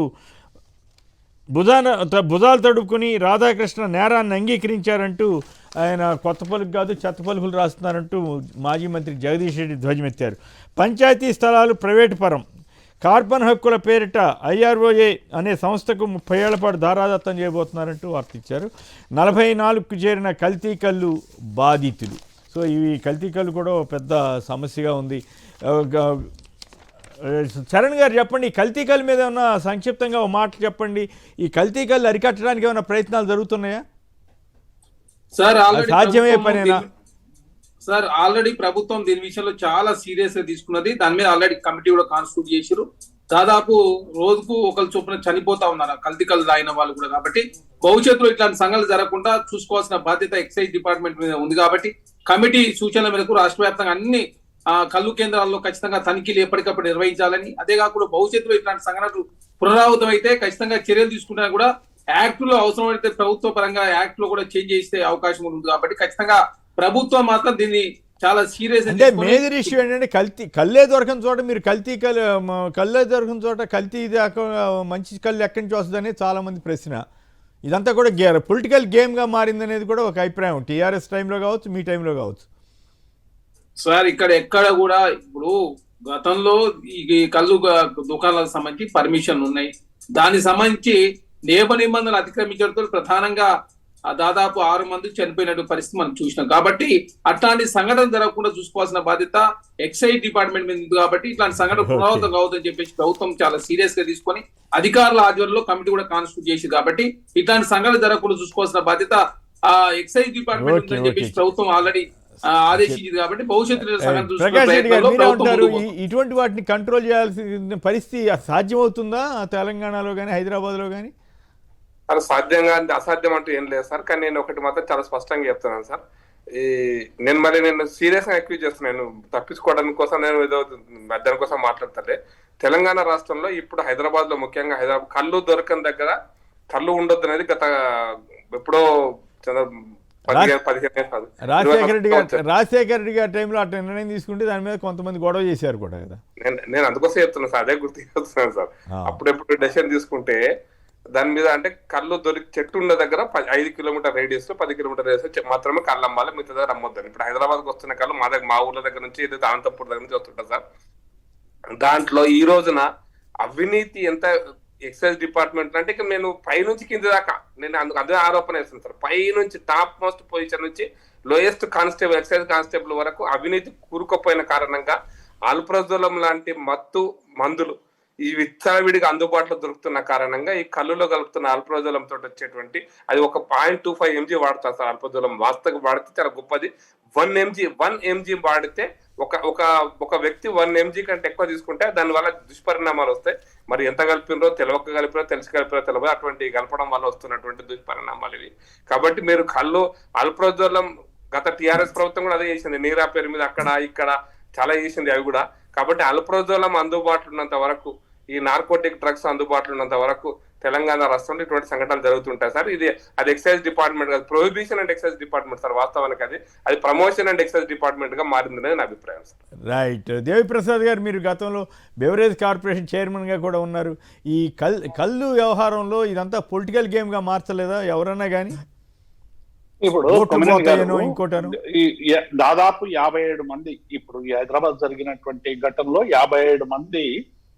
భుజాలు తడుపుకుని రాధాకృష్ణ నేరాన్ని అంగీకరించారంటూ ఆయన కొత్త పలుకు కాదు చెత్త పలుకులు రాస్తున్నారంటూ మాజీ మంత్రి జగదీష్ రెడ్డి ధ్వజమెత్తారు. పంచాయతీ స్థలాలు ప్రైవేటు పరం, కార్బన్ హక్కుల పేరిట IROA అనే సంస్థకు 30 ఏళ్ల పాటు ధారాదత్తం చేయబోతున్నారంటూ వార్త ఇచ్చారు. 44కు చేరిన కల్తీ కళ్ళు బాధితులు. సో ఇవి కల్తీ కళ్ళు కూడా పెద్ద సమస్యగా ఉంది. చరణ్ గారు చెప్పండి, ఈ కల్తీ కళ్ళు మీద ఏమన్నా సంక్షిప్తంగా ఒక మాట చెప్పండి. ఈ కల్తీ కళ్ళు అరికట్టడానికి ఏమైనా ప్రయత్నాలు జరుగుతున్నాయా సార్? సాధ్యమే పనేనా సార్? ఆల్రెడీ ప్రభుత్వం దీని విషయంలో చాలా సీరియస్ గా తీసుకున్నది. దాని మీద ఆల్రెడీ కమిటీ కూడా కాన్స్టిట్యూట్ చేశారు. దాదాపు రోజుకు ఒకరు చొప్పున చనిపోతా ఉన్నారు కల్తీ కళ్ళు తాగిన వాళ్ళు కూడా. కాబట్టి భవిష్యత్తులో ఇట్లాంటి సంఘటనలు జరగకుండా చూసుకోవాల్సిన బాధ్యత ఎక్సైజ్ డిపార్ట్మెంట్ మీద ఉంది. కాబట్టి కమిటీ సూచనల మేరకు రాష్ట్ర వ్యాప్తంగా అన్ని కళ్ళు కేంద్రాల్లో ఖచ్చితంగా తనిఖీలు ఎప్పటికప్పుడు నిర్వహించాలని, అదే కాకుండా భవిష్యత్తులో ఇట్లాంటి సంఘటనలు పునరావృతం అయితే ఖచ్చితంగా చర్యలు తీసుకుంటా కూడా యాక్ట్ లో అవసరమైతే ప్రభుత్వ పరంగా యాక్ట్ లో కూడా చేంజ్ చేసే అవకాశం ఉంది. కాబట్టి ఖచ్చితంగా ప్రభుత్వం మాత్రం దీన్ని చాలా సీరియస్. అంటే మేజర్ ఇష్యూ ఏంటంటే కళ్ళే దొరకని చోట మీరు కళ్ళే దొరకని చోట కల్తీ మంచి కళ్ళు ఎక్కడి నుంచి వస్తుందనే చాలా మంది ప్రశ్న. ఇదంతా కూడా పొలిటికల్ గేమ్గా మారిందనేది కూడా ఒక అభిప్రాయం. టీఆర్ఎస్ టైంలో కావచ్చు, మీ టైంలో కావచ్చు. సార్ ఎక్కడ కూడా ఇప్పుడు గతంలో ఈ కళ్ళు దుకాణాలకు సంబంధించి పర్మిషన్ ఉన్నాయి. దానికి సంబంధించి నియమ నిబంధనలు అతిక్రమించడంతో ప్రధానంగా దాదాపు 6 మంది చనిపోయినట్టు పరిస్థితి మనం చూసినాం. కాబట్టి అట్లాంటి సంఘటన జరగకుండా చూసుకోవాల్సిన బాధ్యత ఎక్సైజ్ డిపార్ట్మెంట్ మీద ఉంది. కాబట్టి ఇట్లాంటి సంఘటన పునరావృతం కావద్దని చెప్పేసి ప్రభుత్వం చాలా సీరియస్ గా తీసుకొని అధికారుల ఆధ్వర్యంలో కమిటీ కూడా కాన్స్టిట్యూట్ చేసింది. కాబట్టి ఇట్లాంటి సంఘటన జరగకుండా చూసుకోవాల్సిన బాధ్యత ఎక్సైజ్ డిపార్ట్మెంట్ ఉందని చెప్పేసి ప్రభుత్వం ఆల్రెడీ ఆదేశించింది. కాబట్టి భవిష్యత్తులో ప్రకాష్ రెడ్డి గారు మీరేమంటారు? ఇటువంటి వాటిని కంట్రోల్ చేయాల్సిన పరిస్థితి సాధ్యమవుతుందా తెలంగాణలో కానీ హైదరాబాద్లో కానీ? అది సాధ్యంగా అసాధ్యం అంటూ ఏం లేదు సార్. కానీ నేను ఒకటి మాత్రం చాలా స్పష్టంగా చెప్తున్నాను సార్. నేను సీరియస్ గా అక్యూజ్ చేస్తున్నాను, తప్పించుకోవడానికి కోసం నేను ఏదో దానికోసం మాట్లాడతాలే. తెలంగాణ రాష్ట్రంలో ఇప్పుడు హైదరాబాద్ లో ముఖ్యంగా కళ్ళు దొరకని దగ్గర కళ్ళు ఉండొద్దు అనేది గత ఎప్పుడో రాజశేఖర రెడ్డి గారి టైంలో అట్లా నిర్ణయం తీసుకుంటే దాని మీద కొంతమంది గొడవ చేశారు కూడా కదా. నేను అందుకోసం చెప్తున్నా సార్, అదే గుర్తు చేస్తున్నాను సార్. అప్పుడెప్పుడు డెసిషన్ తీసుకుంటే దాని మీద అంటే కళ్ళు చెట్టు ఉన్న దగ్గర 5 కిలోమీటర్ రేడియస్ లో 10 కిలోమీటర్ రేడియస్ మాత్రమే కళ్ళు అమ్మాలి, మిగతా దగ్గర అమ్మొద్దని. ఇప్పుడు హైదరాబాద్కి వస్తున్న కళ్ళు మా ఊర్ల దగ్గర నుంచి ఏదైతే అనంతపూర్ దగ్గర నుంచి వస్తుంటా సార్. దాంట్లో ఈ రోజున అవినీతి ఎంత ఎక్సైజ్ డిపార్ట్మెంట్ అంటే ఇక నేను పైనుంచి కింద దాకా నేను అదే ఆరోపణ వేస్తాను సార్. పై నుంచి టాప్ మోస్ట్ పొజిషన్ నుంచి లోయెస్ట్ కానిస్టేబుల్ ఎక్సైజ్ కానిస్టేబుల్ వరకు అవినీతి కూరుకుపోయిన కారణంగా ఆల్ప్రజోలం లాంటి మందులు ఈ విచ్చలవిడిగా అందుబాటులో దొరుకుతున్న కారణంగా ఈ కళ్ళులో కలుపుతున్న ఆల్ప్రజోలం తోటి వచ్చేటువంటి అది ఒక 0.25 mg వాడతారు సార్. ఆల్ప్రజోలం వాస్తవంగా వాడితే చాలా గొప్పది. 1 mg వాడితే ఒక వ్యక్తి 1 mg కంటే ఎక్కువ తీసుకుంటే దాని వల్ల దుష్పరిణామాలు వస్తాయి. మరి ఎంత కలిపినరో తెలిసి కలిపినో తెలియదు, అటువంటి కలపడం వల్ల వస్తున్నటువంటి దుష్పరిణామాలు ఇవి. కాబట్టి మీరు కళ్ళు ఆల్ప్రజోలం గత టీఆర్ఎస్ ప్రభుత్వం కూడా అదే చేసింది, నీరా పేరు మీద అక్కడ ఇక్కడ చాలా చేసింది అవి కూడా. కాబట్టి ఆల్ప్రజోలం అందుబాటులో ఉన్నంత వరకు, ఈ నార్కోటిక్ డ్రగ్స్ అందుబాటులో ఉన్నంత వరకు తెలంగాణ రాష్ట్రంలో ఇటువంటి సంఘటనలు జరుగుతుంటాయి సార్. అది ఎక్సైజ్ డిపార్ట్మెంట్ కాదు, prohibition and excise department sir. వాస్తవానికి అది ప్రమోషన్ అండ్ ఎక్సైజ్ డిపార్ట్మెంట్ గా మారిందనేది నా అభిప్రాయం సార్. రైట్. దేవిప్రసాద్ గారు, మీరు గతంలో బెవరేజ్ కార్పొరేషన్ చైర్మన్ గా కూడా ఉన్నారు. ఈ కళ్ళు వ్యవహారంలో ఇదంతా పొలిటికల్ గేమ్ గా మార్చలేదా ఎవరన్నా కానీ? ఇప్పుడు ఇంకోటాను దాదాపు 57 మంది ఇప్పుడు ఈ హైదరాబాద్ జరిగినటువంటి ఘటనలో 57 మంది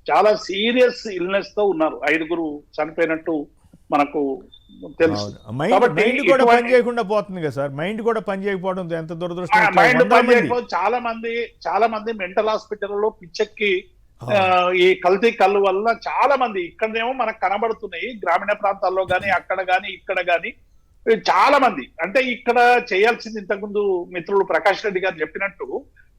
చాలా సీరియస్ ఇల్నెస్ తో ఉన్నారు. 5 చనిపోయినట్టు మనకు తెలుసు. మైండ్ కూడా పని చేయకుండా పోతుంది కదా సార్. మైండ్ కూడా పని చేయకపోవడం ఎంత దురదృష్టం. మైండ్ పని చేయకపోతే చాలా మంది మెంటల్ హాస్పిటల్లో పిచ్చెక్కి ఈ కల్తీ కళ్ళు వల్ల చాలా మంది ఇక్కడనేమో మనకు కనబడుతున్నాయి, గ్రామీణ ప్రాంతాల్లో గానీ అక్కడ గానీ ఇక్కడ గానీ చాలా మంది. అంటే ఇక్కడ చేయాల్సింది ఇంతకుముందు మిత్రులు ప్రకాష్ రెడ్డి గారు చెప్పినట్టు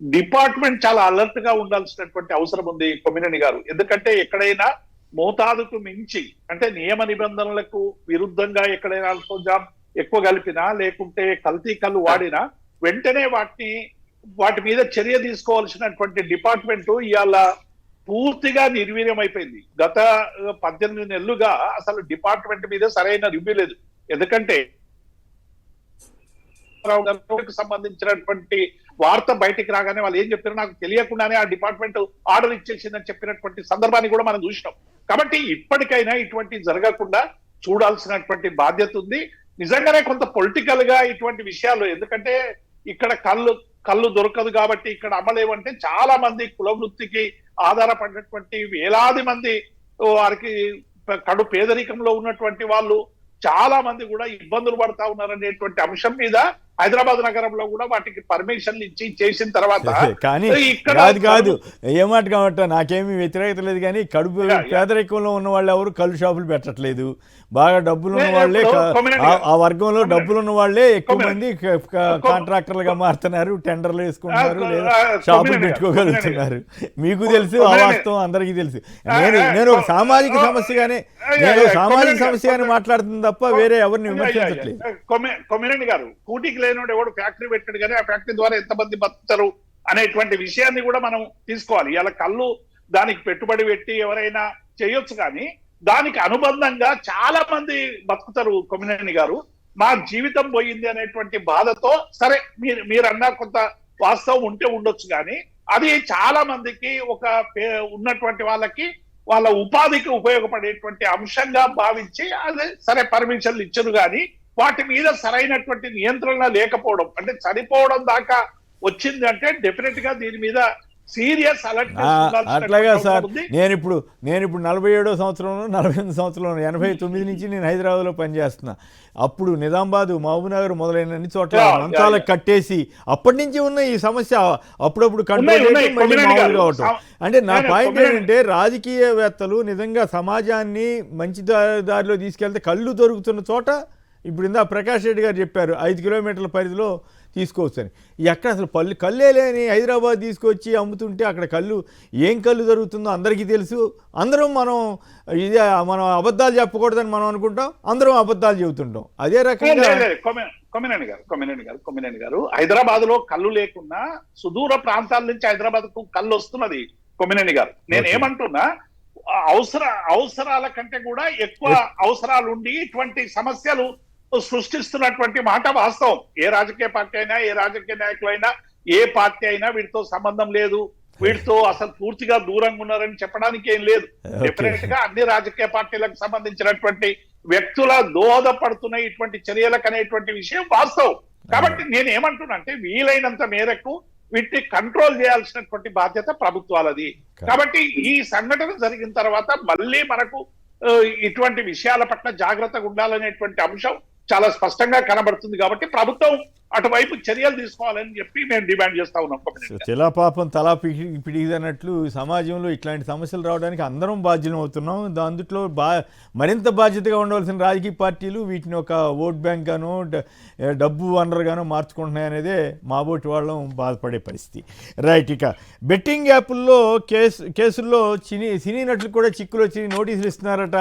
డిపార్ట్మెంట్ చాలా అలర్ట్ గా ఉండాల్సినటువంటి అవసరం ఉంది కొమ్మినేని గారు. ఎందుకంటే ఎక్కడైనా మోతాదుకు మించి అంటే నియమ నిబంధనలకు విరుద్ధంగా ఎక్కడైనా ఆల్కోజామ్ ఎక్కువ కలిపినా లేకుంటే కల్తీ కళ్ళు వాడినా వెంటనే వాటి మీద చర్య తీసుకోవాల్సినటువంటి డిపార్ట్మెంట్ ఇవాళ పూర్తిగా నిర్వీర్యం అయిపోయింది. గత 18 నెలలుగా అసలు డిపార్ట్మెంట్ మీద సరైన రివ్యూ లేదు. ఎందుకంటే సంబంధించినటువంటి వార్త బయటికి రాగానే వాళ్ళు ఏం చెప్పారో నాకు తెలియకుండానే ఆ డిపార్ట్మెంట్ ఆర్డర్ ఇచ్చేసిందని చెప్పినటువంటి సందర్భాన్ని కూడా మనం చూసినాం. కాబట్టి ఇప్పటికైనా ఇటువంటి జరగకుండా చూడాల్సినటువంటి బాధ్యత ఉంది. నిజంగానే కొంత పొలిటికల్ గా ఇటువంటి విషయాలు, ఎందుకంటే ఇక్కడ కళ్ళు దొరకదు కాబట్టి ఇక్కడ అమ్మలేమంటే చాలా మంది కుల వృత్తికి ఆధారపడినటువంటి వేలాది మంది వారికి కడు పేదరికంలో ఉన్నటువంటి వాళ్ళు చాలా మంది కూడా ఇబ్బందులు పడతా ఉన్నారనేటువంటి అంశం మీద హైదరాబాద్ నగరంలో కూడా వాటికి పర్మిషన్లు ఇచ్చి చేసిన తర్వాత కానీ కాదు ఏమాట కాబట్టి నాకేమీ వ్యతిరేకత లేదు. కానీ కడుపు పేదరికంలో ఉన్న వాళ్ళు ఎవరు కళ్ళు షాపులు పెట్టట్లేదు. బాగా డబ్బులు ఉన్న వాళ్ళే, ఆ వర్గంలో డబ్బులు ఉన్న వాళ్ళే ఎక్కువ మంది కాంట్రాక్టర్లుగా మారుతున్నారు, టెండర్లు వేసుకుంటున్నారు, లేదా షాపులు పెట్టుకోగలుగుతున్నారు. మీకు తెలుసు, ఆ వాస్తవం అందరికీ తెలుసు. నేను ఒక సామాజిక సమస్యగానే మాట్లాడుతుంది తప్ప వేరే ఎవరిని విమర్శించట్లేదు. కొమ్మినేని గారు, కూటికి లేనోడు ఎవడు ఫ్యాక్టరీ పెట్టాడు కానీ ఆ ఫ్యాక్టరీ ద్వారా ఎంతమంది బతుకుతారు అనేటువంటి విషయాన్ని కూడా మనం తీసుకోవాలి. ఇలా కళ్ళు దానికి పెట్టుబడి పెట్టి ఎవరైనా చేయొచ్చు, కానీ దానికి అనుబంధంగా చాలా మంది బతుకుతారు. కొమ్మినేని గారు, మా జీవితం పోయింది అనేటువంటి బాధతో, సరే మీరన్నా కొంత వాస్తవం ఉంటే ఉండొచ్చు, కానీ అది చాలా మందికి ఉన్నటువంటి వాళ్ళ ఉపాధికి ఉపయోగపడేటువంటి అంశంగా భావించి అదే సరే పర్మిషన్లు ఇచ్చరు, కానీ వాటి మీద సరైనటువంటి నియంత్రణ లేకపోవడం, అంటే చనిపోవడం దాకా వచ్చింది అంటే డెఫినెట్ గా దీని మీద సీరియస్ అలర్ట్. అట్లాగా సార్, నేను ఇప్పుడు 47వ సంవత్సరంలో 48 సంవత్సరంలో 89 నుంచి నేను హైదరాబాద్లో పనిచేస్తున్నా. అప్పుడు నిజామాబాద్, మహబూబ్నగర్ మొదలైన అన్ని చోట్ల మంచాలకు కట్టేసి అప్పటి నుంచి ఉన్న ఈ సమస్య అప్పుడప్పుడు కంట్రోల్ చేయడం మళ్ళీ మామూలుగా అవటం. అంటే నా పాయింట్ ఏంటంటే రాజకీయవేత్తలు నిజంగా సమాజాన్ని మంచి దారిలో తీసుకెళ్తే కళ్ళు దొరుకుతున్న చోట, ఇప్పుడు ఇందా ప్రకాష్ రెడ్డి గారు చెప్పారు 5 కిలోమీటర్ల పరిధిలో తీసుకోవచ్చని. ఎక్కడ అసలు కళ్ళే లేని హైదరాబాద్ తీసుకొచ్చి అమ్ముతుంటే అక్కడ ఏం కళ్ళు జరుగుతుందో అందరికీ తెలుసు. అందరం మనం అబద్ధాలు చెప్పకూడదని మనం అనుకుంటాం, అందరం అబద్ధాలు చెబుతుంటాం. అదే రకంగా కొమ్మినేని గారు హైదరాబాద్ లో కళ్ళు లేకున్నా సుదూర ప్రాంతాల నుంచి హైదరాబాద్ కు కళ్ళు వస్తున్నది. కొమ్మినేని గారు, నేనేమంటున్నా, అవసరాల కంటే కూడా ఎక్కువ అవసరాలు ఉండి ఇటువంటి సమస్యలు సృష్టిస్తున్నటువంటి మాట వాస్తవం. ఏ రాజకీయ పార్టీ అయినా, ఏ రాజకీయ నాయకులైనా, ఏ పార్టీ అయినా వీటితో సంబంధం లేదు, వీటితో అసలు పూర్తిగా దూరంగా ఉన్నారని చెప్పడానికి ఏం లేదు. డెఫినెట్ గా అన్ని రాజకీయ పార్టీలకు సంబంధించినటువంటి వ్యక్తుల దోహదపడుతున్న ఇటువంటి చర్యలకు అనేటువంటి విషయం వాస్తవం. కాబట్టి నేను ఏమంటున్నా అంటే వీలైనంత మేరకు వీటిని కంట్రోల్ చేయాల్సినటువంటి బాధ్యత ప్రభుత్వాలది. కాబట్టి ఈ సంఘటన జరిగిన తర్వాత మళ్ళీ మనకు ఇటువంటి విషయాల పట్ల జాగ్రత్తగా ఉండాలనేటువంటి అంశం చాలా స్పష్టంగా కనబడుతుంది. కాబట్టి ప్రభుత్వం అటువైపు చర్యలు తీసుకోవాలని చెప్పి మేము డిమాండ్ చేస్తా ఉన్నాం. తెలా పాపం తలా పిడిగిదన్నట్లు సమాజంలో ఇట్లాంటి సమస్యలు రావడానికి అందరం బాధ్యులం అవుతున్నాం. అందుట్లో మరింత బాధ్యతగా ఉండవలసిన రాజకీయ పార్టీలు వీటిని ఒక ఓట్ బ్యాంక్ గానో డబ్బు వనరుగానో మార్చుకుంటున్నాయి అనేదే మా ఓటు వాళ్ళం బాధపడే పరిస్థితి. రైట్, ఇక బెట్టింగ్ యాప్ల్లో కేసుల్లో సినీ నటులు కూడా చిక్కులు వచ్చి నోటీసులు ఇస్తున్నారట.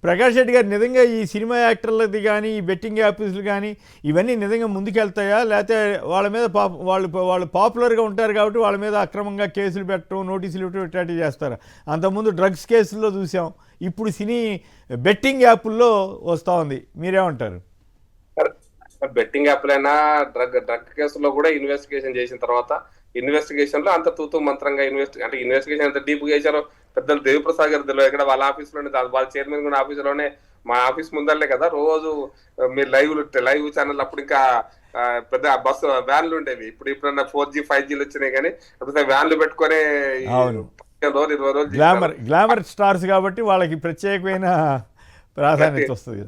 ప్రకాష్ రెడ్డి గారు, నిజంగా ఈ సినిమా యాక్టర్లది కానీ ఈ బెట్టింగ్ యాప్స్లు కానీ ఇవన్నీ నిజంగా ముందుకెళ్తాయా, లేకపోతే వాళ్ళ మీద వాళ్ళు పాపులర్గా ఉంటారు కాబట్టి వాళ్ళ మీద అక్రమంగా కేసులు పెట్టడం, నోటీసులు ఇవ్వడం ఇట్లాంటివి చేస్తారు? అంతకుముందు డ్రగ్స్ కేసుల్లో చూసాం, ఇప్పుడు సినీ బెట్టింగ్ యాప్ల్లో వస్తూ ఉంది. మీరేమంటారు? బెట్టింగ్ యాప్లైనా డ్రగ్ కేసులో కూడా ఇన్వెస్టిగేషన్ చేసిన తర్వాత ఇన్వెస్టిగేషన్ లో అంత తూతూ మంత్రంగా ఇన్వెస్టిగేషన్ ఎంత డీప్ గా చేశారో పెద్దలు దేవిప్రసాద్ గారు తెలియదు. ఇక్కడ వాళ్ళ ఆఫీస్లోనే, వాళ్ళ చైర్మన్ కూడా ఆఫీసులోనే, మా ఆఫీస్ ముందరలే కదా రోజు మీరు లైవ్ ఛానల్. అప్పుడు ఇంకా పెద్ద బస్సు వ్యాన్లు ఉండేవి. ఇప్పుడన్నా 4G 5G వచ్చినాయి, కానీ వ్యాన్లు పెట్టుకొని 20 రోజులు గ్లామర్ స్టార్స్ కాబట్టి వాళ్ళకి ప్రత్యేకమైన ప్రాధాన్యత వస్తుంది.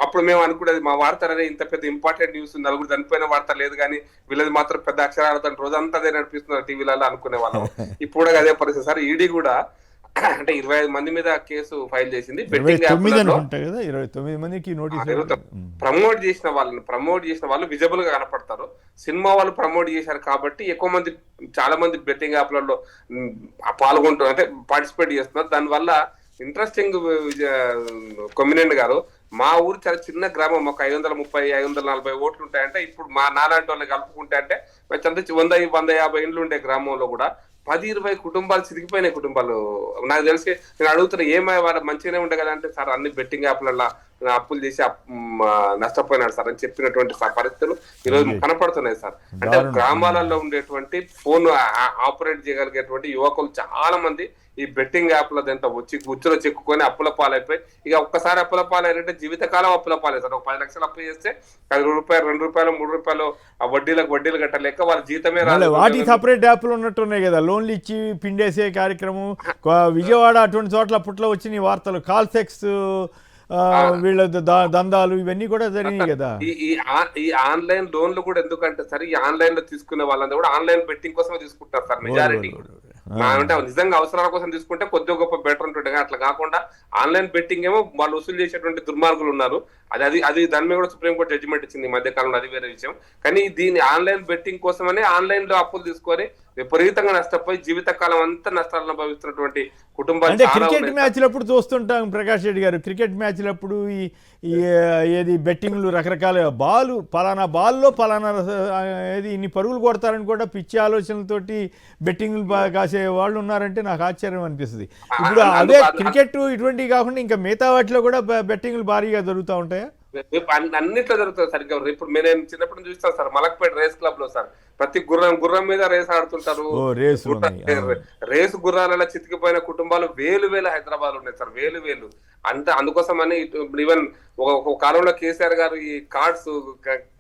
అప్పుడు మేము అనుకునేది మా వార్త ఇంత పెద్ద ఇంపార్టెంట్ న్యూస్ ఉంది, నలుగురు చనిపోయిన వార్త లేదు, కానీ వీళ్ళది మాత్రం పెద్ద అక్షరాలతో రోజంతా అదే నడిపిస్తున్నారు టీవీలలో అనుకునే వాళ్ళం. ఇప్పుడు అదే పరిస్థితి సార్. ఈడీ కూడా అంటే 25 మంది మీద కేసు ఫైల్ చేసింది. ప్రమోట్ చేసిన వాళ్ళు విజిబుల్ గా కనపడతారు. సినిమా వాళ్ళు ప్రమోట్ చేశారు కాబట్టి ఎక్కువ మంది, చాలా మంది బెట్టింగ్ యాప్లలో పాల్గొంటున్నారు, అంటే పార్టిసిపేట్ చేస్తున్నారు. దానివల్ల ఇంట్రెస్టింగ్ కొమ్మినేని గారు, మా ఊరు చాలా చిన్న గ్రామం, మాకు 530-540 ఓట్లు ఉంటాయంటే, ఇప్పుడు మా నాలాంటి వాళ్ళు కలుపుకుంటే అంటే 100-150 ఇండ్లు ఉండే గ్రామంలో కూడా 10-20 కుటుంబాలు చిరిగిపోయినాయి. కుటుంబాలు నాకు తెలిసి నేను అడుగుతున్నా, ఏమై వాళ్ళ మంచిగానే ఉండే కదా అంటే, సార్ అన్ని బెట్టింగ్ యాప్లలో అప్పులు చేసి నష్టపోయినాడు సార్ అని చెప్పినటువంటి పరిస్థితులు ఈరోజు కనపడుతున్నాయి సార్. అంటే గ్రామాలలో ఉండేటువంటి ఫోన్ ఆపరేట్ చేయగలిగేటువంటి యువకులు చాలా మంది ఈ బెట్టింగ్ యాప్ల దాంట్లో వచ్చి ఉచ్చులో చిక్కుకొని అప్పుల పాలైపోయి, ఇక ఒక్కసారి అప్పుల పాలైనంటే జీవితకాలం అప్పుల పాలే సార్. ఒక 10 లక్షలు అప్పు చేస్తే ₹1, ₹2, ₹3 ఆ వడ్డీలు కట్టలేక వాళ్ళ జీతమే రాదు. వాటి సపరేట్ యాప్లు ఉన్నట్టున్నాయి కదా, లోన్లు ఇచ్చి పిండేసే కార్యక్రమం. విజయవాడ అటువంటి చోట్ల అప్పట్లో వచ్చిన వార్తలు, కాల్ సెక్స్, వీళ్ళ దందాలు, ఇవన్నీ కూడా జరిగినాయి కదా. ఈ ఆన్లైన్ లోన్లు కూడా ఎందుకంటే సార్, ఈ ఆన్లైన్ లో తీసుకునే వాళ్ళంతా కూడా ఆన్లైన్ బెట్టింగ్ కోసమే తీసుకుంటారు సార్ మెజారిటీ. అంటే నిజంగా అవసరాల కోసం తీసుకుంటే కొద్దిగా గొప్ప బెటర్ ఉంటుండే, అట్లా కాకుండా ఆన్లైన్ బెట్టింగ్ ఏమో వాళ్ళు వసూలు చేసేటువంటి దుర్మార్గులు ఉన్నారు. అది దాని మీద కూడా సుప్రీంకోర్టు జడ్జిమెంట్ ఇచ్చింది ఈ మధ్య కాలంలో, అది వేరే విషయం. కానీ దీని ఆన్లైన్ బెట్టింగ్ కోసమనే ఆన్లైన్ లో అప్పులు తీసుకొని విపరీతంగా నష్టపోయి జీవితకాలం అంతా నష్టాలను అనుభవిస్తున్నటువంటి కుటుంబాలు. అంటే క్రికెట్ మ్యాచ్లప్పుడు చూస్తుంటాం ప్రకాష్ రెడ్డి గారు, క్రికెట్ మ్యాచ్లప్పుడు ఏది బెట్టింగ్లు రకరకాల పలానా బాల్లో పలానా ఏది ఇన్ని పరుగులు కొడతారని కూడా పిచ్చి ఆలోచనలతోటి బెట్టింగ్లు కాసే వాళ్ళు ఉన్నారంటే నాకు ఆశ్చర్యం అనిపిస్తుంది. ఇప్పుడు అదే క్రికెట్ ఇటువంటివి కాకుండా ఇంకా మిగతా వాటిలో కూడా బెట్టింగ్లు భారీగా జరుగుతూ ఉంటాయా? అన్నిట్లో జరుగుతుంది సార్. ఇంకా ఇప్పుడు నేను చిన్నప్పుడు చూస్తాను సార్, మలక్పేట రేస్ క్లబ్ లో సార్, ప్రతి గుర్రం మీద రేస్ ఆడుతుంటారు. రేసు గుర్రాలలో చితికిపోయిన కుటుంబాలు వేలు హైదరాబాద్ ఉన్నాయి సార్, వేలు. అంత అందుకోసమని ఈవెన్ ఒక కాలంలో కేసీఆర్ గారు ఈ కార్డ్స్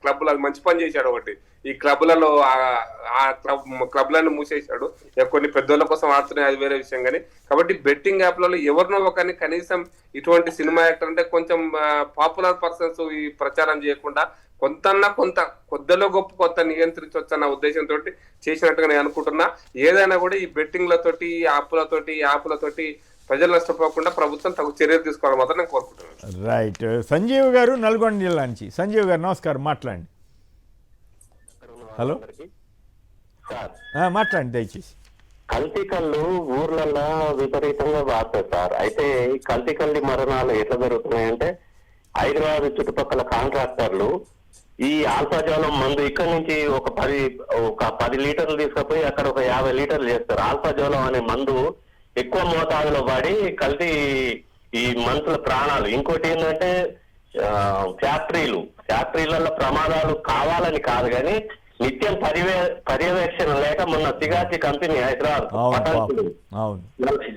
క్లబ్లు మంచి పని చేశాడు. ఒకటి ఈ క్లబ్లలో క్లబ్లను మూసేశాడు. కొన్ని పెద్దోళ్ళ కోసం ఆడుతున్నాయి, అది వేరే విషయం. కానీ కాబట్టి బెట్టింగ్ యాప్లలో ఎవరినో ఒకరిని కనీసం ఇటువంటి సినిమా యాక్టర్ అంటే కొంచెం పాపులర్ పర్సన్స్ ఈ ప్రచారం చేయకుండా కొంత కొద్దిలో గొప్ప కొంత నియంత్రించవచ్చు అన్న ఉద్దేశంతో చేసినట్టుగా నేను అనుకుంటున్నా. ఏదైనా కూడా ఈ బెట్టింగ్లతోటి, యాప్లతోటి ప్రజలు నష్టపోకుండా ప్రభుత్వం తగు చర్యలు తీసుకోవాలని మాత్రం నేను కోరుకుంటున్నాను. రైట్. సంజీవ్ గారు నల్గొండ జిల్లా నుంచి. సంజీవ్ గారు నమస్కారం, మాట్లాడండి. హలో, మాట్లాడండి దయచేసి. కల్తీ కళ్ళు ఊర్లలో విపరీతంగా వాడతారు సార్. అయితే ఈ కల్తీ కల్లి మరణాలు ఎట్లా జరుగుతున్నాయంటే, హైదరాబాద్ చుట్టుపక్కల కాంట్రాక్టర్లు ఈ ఆల్ఫాజోలం మందు ఇక్కడ నుంచి ఒక 10 లీటర్లు తీసుకుపోయి అక్కడ ఒక 50 లీటర్లు చేస్తారు. ఆల్ఫాజోలం అనే మందు ఎక్కువ మోతాదులో వాడి కల్తీ ఈ మనుషుల ప్రాణాలు. ఇంకోటి ఏంటంటే ఫ్యాక్టరీలలో ప్రమాదాలు కావాలని కాదు, కానీ నిత్యం పర్యవేక్షణ లేక మొన్న సిగాచి కంపెనీ హైదరాబాద్ అవును పటాన్చెరు, పాపం. అవును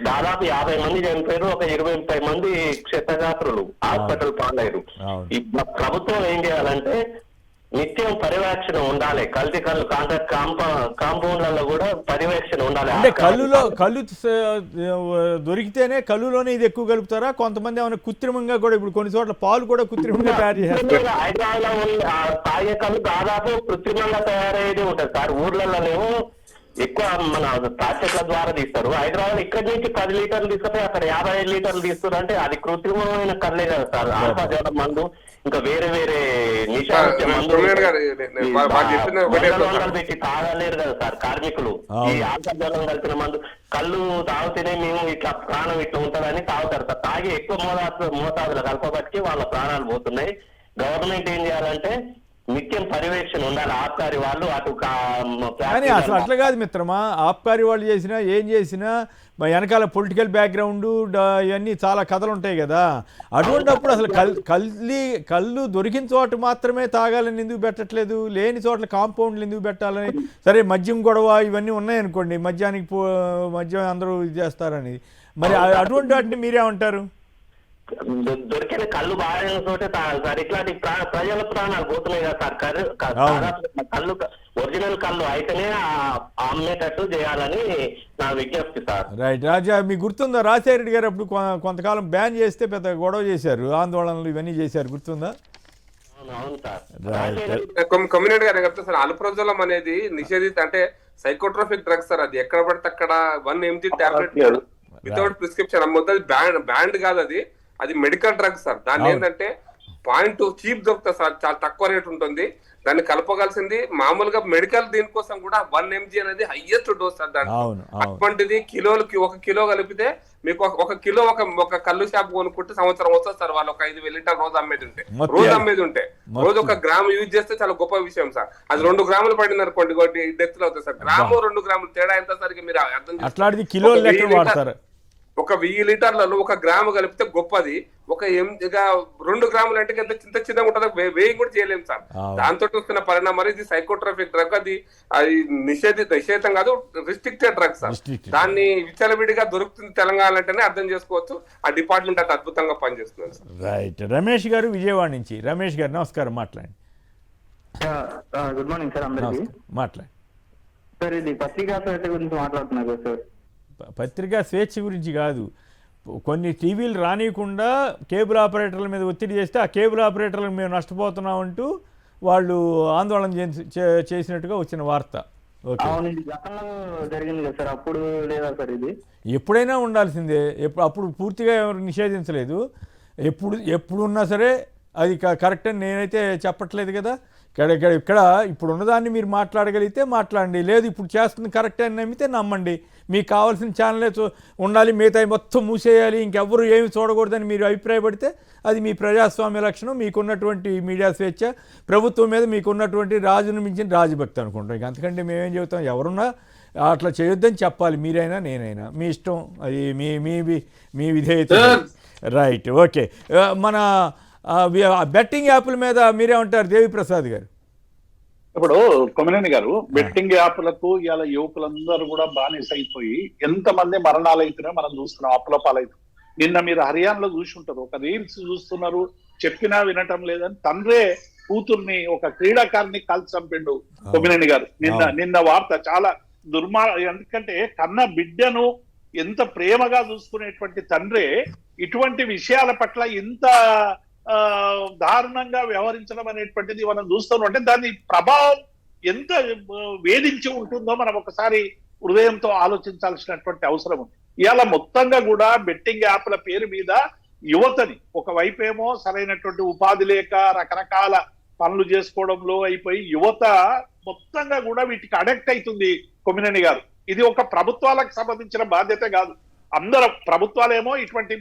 దాదాపు 50 మంది చనిపోయారు, ఒక 20-30 మంది క్షతగాత్రులు హాస్పిటల్ పాలయ్యారు. అవును. ఈ ప్రభుత్వం ఏం చేయాలంటే నిత్యం పర్యవేక్షణ ఉండాలి. కల్తీ కళ్ళు కాంపౌండ్లలో కూడా పర్యవేక్షణ ఉండాలి. అంటే కళ్ళు దొరికితేనే కళ్ళులోనే ఇది ఎక్కువ కలుపుతారా? కొంతమంది ఏమైనా కృత్రిమంగా కూడా, ఇప్పుడు కొన్ని చోట్ల పాలు కూడా కృత్రిమంగా తయారు చేస్తారు. హైదరాబాద్ లో తాగే కళ్ళు దాదాపు కృత్రిమంగా తయారయ్యేది ఉంటుంది సార్. ఊర్లలోనేమో ఎక్కువ మన ప్లాస్టిక్ల ద్వారా తీస్తారు. హైదరాబాద్ ఇక్కడి నుంచి 10 లీటర్లు తీసుకుంటే అక్కడ 55 లీటర్లు తీస్తారు. అంటే అది కృత్రిమమైన కళ్ళే కదా సార్. ఆల్ఫా మందు ఇంకా వేరే నిషాదించే మందులు పెట్టి తాగలేరు కదా సార్ కార్మికులు. ఈ ఆల్కహాల్ కలిపిన మందు కళ్ళు తాగితేనే మేము ఇట్లా ప్రాణం ఇట్లా ఉంటుందని తాగుతారు సార్. తాగి ఎక్కువ మోతాదులు కలపబట్టి వాళ్ళ ప్రాణాలు పోతున్నాయి. గవర్నమెంట్ ఏం చేయాలంటే నిత్యం పర్యవేక్షణ ఉండాలి. ఆబ్కారీ వాళ్ళు అటు కానీ అసలు అట్లా కాదు మిత్రమా. ఆబ్కారీ వాళ్ళు చేసినా ఏం చేసినా వెనకాల పొలిటికల్ బ్యాక్గ్రౌండ్ ఇవన్నీ చాలా కథలు ఉంటాయి కదా. అటువంటిప్పుడు అసలు కళ్ళు దొరికిన చోట మాత్రమే తాగాలని ఎందుకు పెట్టట్లేదు? లేని చోట్ల కాంపౌండ్లు ఎందుకు పెట్టాలని? సరే మద్యం గొడవ ఇవన్నీ ఉన్నాయనుకోండి, మద్యం అందరూ ఇది చేస్తారని, మరి అటువంటి వాటిని మీరేమంటారు? దొరికిన కళ్ళు బాగా చోటే తాగాలి సార్. ఇట్లాంటి ప్రజల ప్రాణాలు పోతున్నాయి కదా సార్. కళ్ళు ఒరిజినల్ కళ్ళు అయితేనే అమ్మేటట్టు చేయాలని నా విజ్ఞప్తి సార్. రైట్ రాజా, మీకు గుర్తుందా రాజశేఖర గారు అప్పుడు కొంతకాలం బ్యాన్ చేస్తే పెద్ద గొడవ చేశారు, ఆందోళనలు ఇవన్నీ చేశారు, గుర్తుందా? అవును సార్. కమ్యూనిటీ గారు చెప్తా సార్, అల్ప్రోజోలం అనేది నిషేధిత అంటే సైకోట్రోపిక్ డ్రగ్స్ సార్. అది ఎక్కడ పడితే అక్కడ 1 mg టాబ్లెట్ వితౌట్ ప్రిస్క్రిప్షన్ అమ్మొద్దు. అది బ్యాండ్ కాదు, అది మెడికల్ డ్రగ్ సార్. దాన్ని ఏంటంటే చీప్ దొరుకుతుంది సార్, చాలా తక్కువ రేట్ ఉంటుంది. దాన్ని కలపగాల్సింది మామూలుగా మెడికల్ దీనికోసం కూడా 1 mg అనేది హైయెస్ట్ డోస్ సార్. దాంట్లో అటువంటిది 1 కిలో కలిపితే మీకు 1 కిలో ఒక కళ్ళు షాప్ కొనుక్కుంటే సంవత్సరం వస్తుంది సార్. వాళ్ళు ఒక 5,000 లీటర్ రోజు అమ్మేది ఉంటే రోజు 1 గ్రాము యూజ్ చేస్తే చాలా గొప్ప విషయం సార్. అది 2 గ్రాములు పడింది అనుకోండి, డెత్ అవుతుంది సార్. గ్రాము 2 గ్రాములు తేడా ఎంత సరికి మీరు అర్థం చేసుకోవాలి. ఒక 1000 లీటర్లలో 1 గ్రాము కలిపితే గొప్పది. 2 గ్రాములు అంటే ఎంత చిన్నగా ఉంటుందో వేయం కూడా చేయలేము సార్. దాంతో వస్తున్న పరిణామాలు ఇది సైకోట్రోపిక్ డ్రగ్. అది నిషేధం కాదు, రిస్ట్రిక్టెడ్ డ్రగ్ సార్. దాన్ని విచ్చలవిడిగా దొరుకుతుంది తెలంగాణ అంటేనే అర్థం చేసుకోవచ్చు. ఆ డిపార్ట్మెంట్ అది అద్భుతంగా పనిచేస్తుంది సార్. రైట్. రమేష్ గారు విజయవాడ నుంచి. రమేష్ గారు నమస్కారం, మాట్లాడండి. గుడ్ మార్నింగ్ సార్ అందరికీ. మాట్లాడండి సార్. ఇది పత్రికా స్వేచ్ఛ గురించి మాట్లాడుతున్నారు కదా సార్. పత్రికా స్వేచ్ఛ గురించి కాదు, కొన్ని టీవీలు రానియకుండా కేబుల్ ఆపరేటర్ల మీద ఒత్తిడి చేస్తే ఆ కేబుల్ ఆపరేటర్లకు మేము నష్టపోతున్నామంటూ వాళ్ళు ఆందోళన చేసినట్టుగా వచ్చిన వార్త. గతంలో జరిగింది కదా సార్, అప్పుడు లేదా సార్? ఇది ఎప్పుడైనా ఉండాల్సిందే. అప్పుడు పూర్తిగా ఎవరు నిషేధించలేదు. ఎప్పుడున్నా సరే అది కరెక్ట్ అని నేనైతే చెప్పట్లేదు కదా. ఇక్కడ ఇప్పుడు ఉన్నదాన్ని మీరు మాట్లాడగలిగితే మాట్లాడండి, లేదు ఇప్పుడు చేస్తుంది కరెక్ట్ అని నమ్మితే నమ్మండి. మీకు కావాల్సిన ఛానలే ఉండాలి, మిగతా మొత్తం మూసేయాలి, ఇంకెవ్వరు ఏమి చూడకూడదని మీరు అభిప్రాయపడితే అది మీ ప్రజాస్వామ్య లక్షణం, మీకున్నటువంటి మీడియా స్వేచ్ఛ, ప్రభుత్వం మీద మీకున్నటువంటి రాజును మించిన రాజభక్తి అనుకుంటాం. ఇక అంతకంటే మేమేం చెబుతాం? ఎవరున్నా అట్లా చేయొద్దని చెప్పాలి, మీరైనా నేనైనా, మీ ఇష్టం, అది మీ విధేయత. Right, okay. మన బెట్టింగ్ యాప్ల మీద మీరేమంటారు దేవిప్రసాద్ గారు? ఇప్పుడు కొమినేని గారు, బెట్టింగ్ యాప్లకు ఇవాళ యువకులందరూ కూడా బానిస అయిపోయి ఎంతమంది మరణాలు అయితేనే మనం చూస్తున్నాం, అప్పుల పాలవుతున్నాం. నిన్న మీరు హర్యానాలో చూసి ఉంటారు, ఒక రీల్స్ చూస్తున్నారు, చెప్పినా వినటం లేదని తండ్రే కూతుర్ని, ఒక క్రీడాకారిని కాల్చి చంపిండు కొమినేని గారు. నిన్న వార్త చాలా ఎందుకంటే కన్న బిడ్డను ఎంత ప్రేమగా చూసుకునేటువంటి తండ్రే ఇటువంటి విషయాల పట్ల ఇంత దారుణంగా వ్యవహరించడం అనేటువంటిది మనం చూస్తాం. అంటే దాని ప్రభావం ఎంత వేధించి ఉంటుందో మనం ఒకసారి హృదయంతో ఆలోచించాల్సినటువంటి అవసరం ఉంది. ఇవాళ మొత్తంగా కూడా బెట్టింగ్ యాప్ల పేరు మీద యువతని, ఒకవైపేమో సరైనటువంటి ఉపాధి లేక రకరకాల పనులు చేసుకోవడంలో అయిపోయి యువత మొత్తంగా కూడా వీటికి అడెక్ట్ అవుతుంది. కొమినేని గారు, ఇది ఒక ప్రభుత్వాలకు సంబంధించిన బాధ్యత కాదు. అందరం ప్రభుత్వాలేమో ఇటువంటి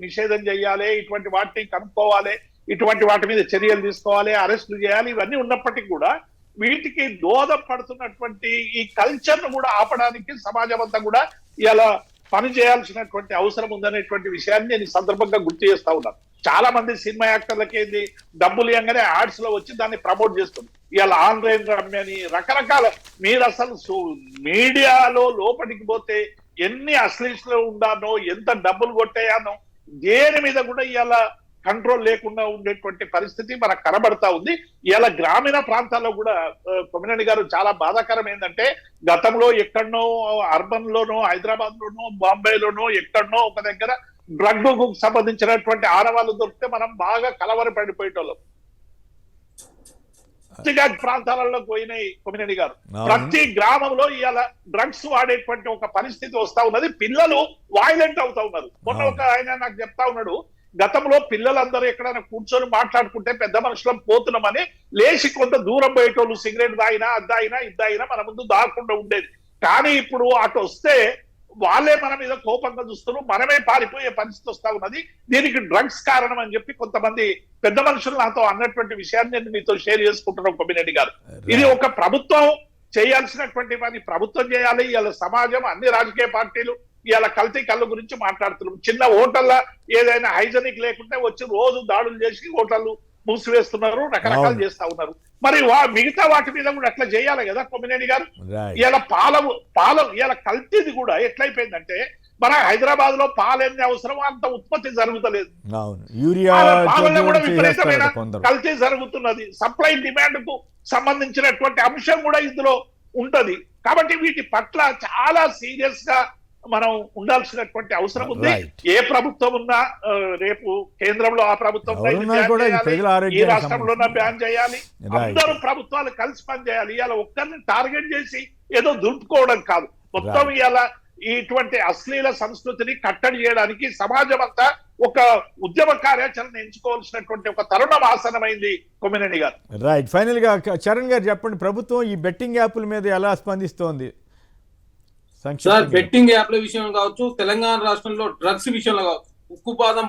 నిషేధం చేయాలి, ఇటువంటి వాటిని కనుక్కోవాలి, ఇటువంటి వాటి మీద చర్యలు తీసుకోవాలి, అరెస్టులు చేయాలి, ఇవన్నీ ఉన్నప్పటికీ కూడా వీటికి దోహదపడుతున్నటువంటి ఈ కల్చర్ ను కూడా ఆపడానికి సమాజం అంతా కూడా ఇలా పని చేయాల్సినటువంటి అవసరం ఉందనేటువంటి విషయాన్ని నేను ఈ సందర్భంగా గుర్తు చేస్తా ఉన్నాను. చాలా మంది సినిమా యాక్టర్లకి ఏంది డబ్బులు ఇవ్వగానే యాడ్స్ లో వచ్చి దాన్ని ప్రమోట్ చేస్తుంది. ఇవాళ ఆన్లైన్ రమ్యని రకరకాల మీరు అసలు మీడియాలో లోపలికి పోతే ఎన్ని అశ్లీలు ఉండానో, ఎంత డబ్బులు కొట్టాయానో, దేని మీద కూడా ఇవాళ కంట్రోల్ లేకుండా ఉండేటువంటి పరిస్థితి మనకు కనబడతా ఉంది. ఇలా గ్రామీణ ప్రాంతాల్లో కూడా కొమ్మినేని గారు చాలా బాధాకరం ఏంటంటే గతంలో ఎక్కడనో అర్బన్ లోనో, హైదరాబాద్ లోనో, బాంబేలోనో ఎక్కడనో ఒక దగ్గర డ్రగ్ కు సంబంధించినటువంటి ఆనవాళ్ళు దొరికితే మనం బాగా కలవరపడిపోయేటోళ్ళం. ప్రాంతాలలో పోయినాయి కొమ్మినేని గారు. ప్రతి గ్రామంలో ఇవాళ డ్రగ్స్ వాడేటువంటి ఒక పరిస్థితి వస్తా ఉన్నది. పిల్లలు వాయిలెంట్ అవుతా ఉన్నారు. మొన్న ఒక ఆయన నాకు చెప్తా ఉన్నాడు, గతంలో పిల్లలందరూ ఎక్కడైనా కూర్చొని మాట్లాడుకుంటే పెద్ద మనుషులం పోతున్నామని లేచి కొంత దూరం పోయేటోళ్ళు, సిగరెట్ తాగినా అద్దాయినా ఇద్దాయినా మన ముందు దాక్కుండా ఉండేది. కానీ ఇప్పుడు అటు వస్తే వాళ్ళే మన మీద కోపంగా చూస్తున్నారు, మనమే పారిపోయే పరిస్థితి వస్తా ఉన్నది. దీనికి డ్రగ్స్ కారణం అని చెప్పి కొంతమంది పెద్ద మనుషులు నాతో అన్నటువంటి విషయాన్ని నేను మీతో షేర్ చేసుకుంటున్నాను కొమ్మినేని గారు. ఇది ఒక ప్రభుత్వం చేయాల్సినటువంటి పని ప్రభుత్వం చేయాలి. ఇవాళ సమాజం, అన్ని రాజకీయ పార్టీలు ఇవాళ కల్తీ కళ్ళ గురించి మాట్లాడుతున్నాం. చిన్న హోటల్లో ఏదైనా హైజనిక్ లేకుంటే వచ్చి రోజు దాడులు చేసి హోటళ్లు మూసివేస్తున్నారు, రకరకాలు చేస్తా ఉన్నారు. మరి మిగతా వాటి మీద కూడా అట్లా చేయాలి కదా కొమ్మినేని గారు. ఇవాళ పాల ఇవాళ కల్తీది కూడా ఎట్లయిపోయిందంటే మన హైదరాబాద్ లో పాలు ఎన్ని అవసరమో అంత ఉత్పత్తి జరుగుతలేదు. పాలలో కూడా విపరీతమైన కల్తీ జరుగుతున్నది. సప్లై డిమాండ్ కు సంబంధించినటువంటి అంశం కూడా ఇందులో ఉంటది. కాబట్టి వీటి పట్ల చాలా సీరియస్ గా మనం ఉండాల్సినటువంటి అవసరం ఉంది. ఏ ప్రభుత్వం ఉన్నా రేపు కేంద్రంలో ఆ ప్రభుత్వం ఈ రాష్ట్రంలో బ్యాన్ చేయాలి. అందరూ ప్రభుత్వాలు కలిసి పనిచేయాలి. ఇవాళ ఒక్కరిని టార్గెట్ చేసి ఏదో దులుపుకోవడం కాదు. మొత్తం ఇవాళ ఇటువంటి అశ్లీల సంస్కృతిని కట్టడి చేయడానికి సమాజం అంతా ఒక ఉద్యమ కార్యాచరణ ఎంచుకోవాల్సినటువంటి ఒక తరుణం ఆసనమైంది కొమ్మినేని గారు. రైట్. ఫైనల్ గా చరణ్ గారు చెప్పండి, ప్రభుత్వం ఈ బెట్టింగ్ యాప్ల మీద ఎలా స్పందిస్తోంది? సార్, బెట్టింగ్ యాప్ల విషయం కావచ్చు, తెలంగాణ రాష్ట్రంలో డ్రగ్స్ విషయంలో కావచ్చు, ఉక్కుపాదం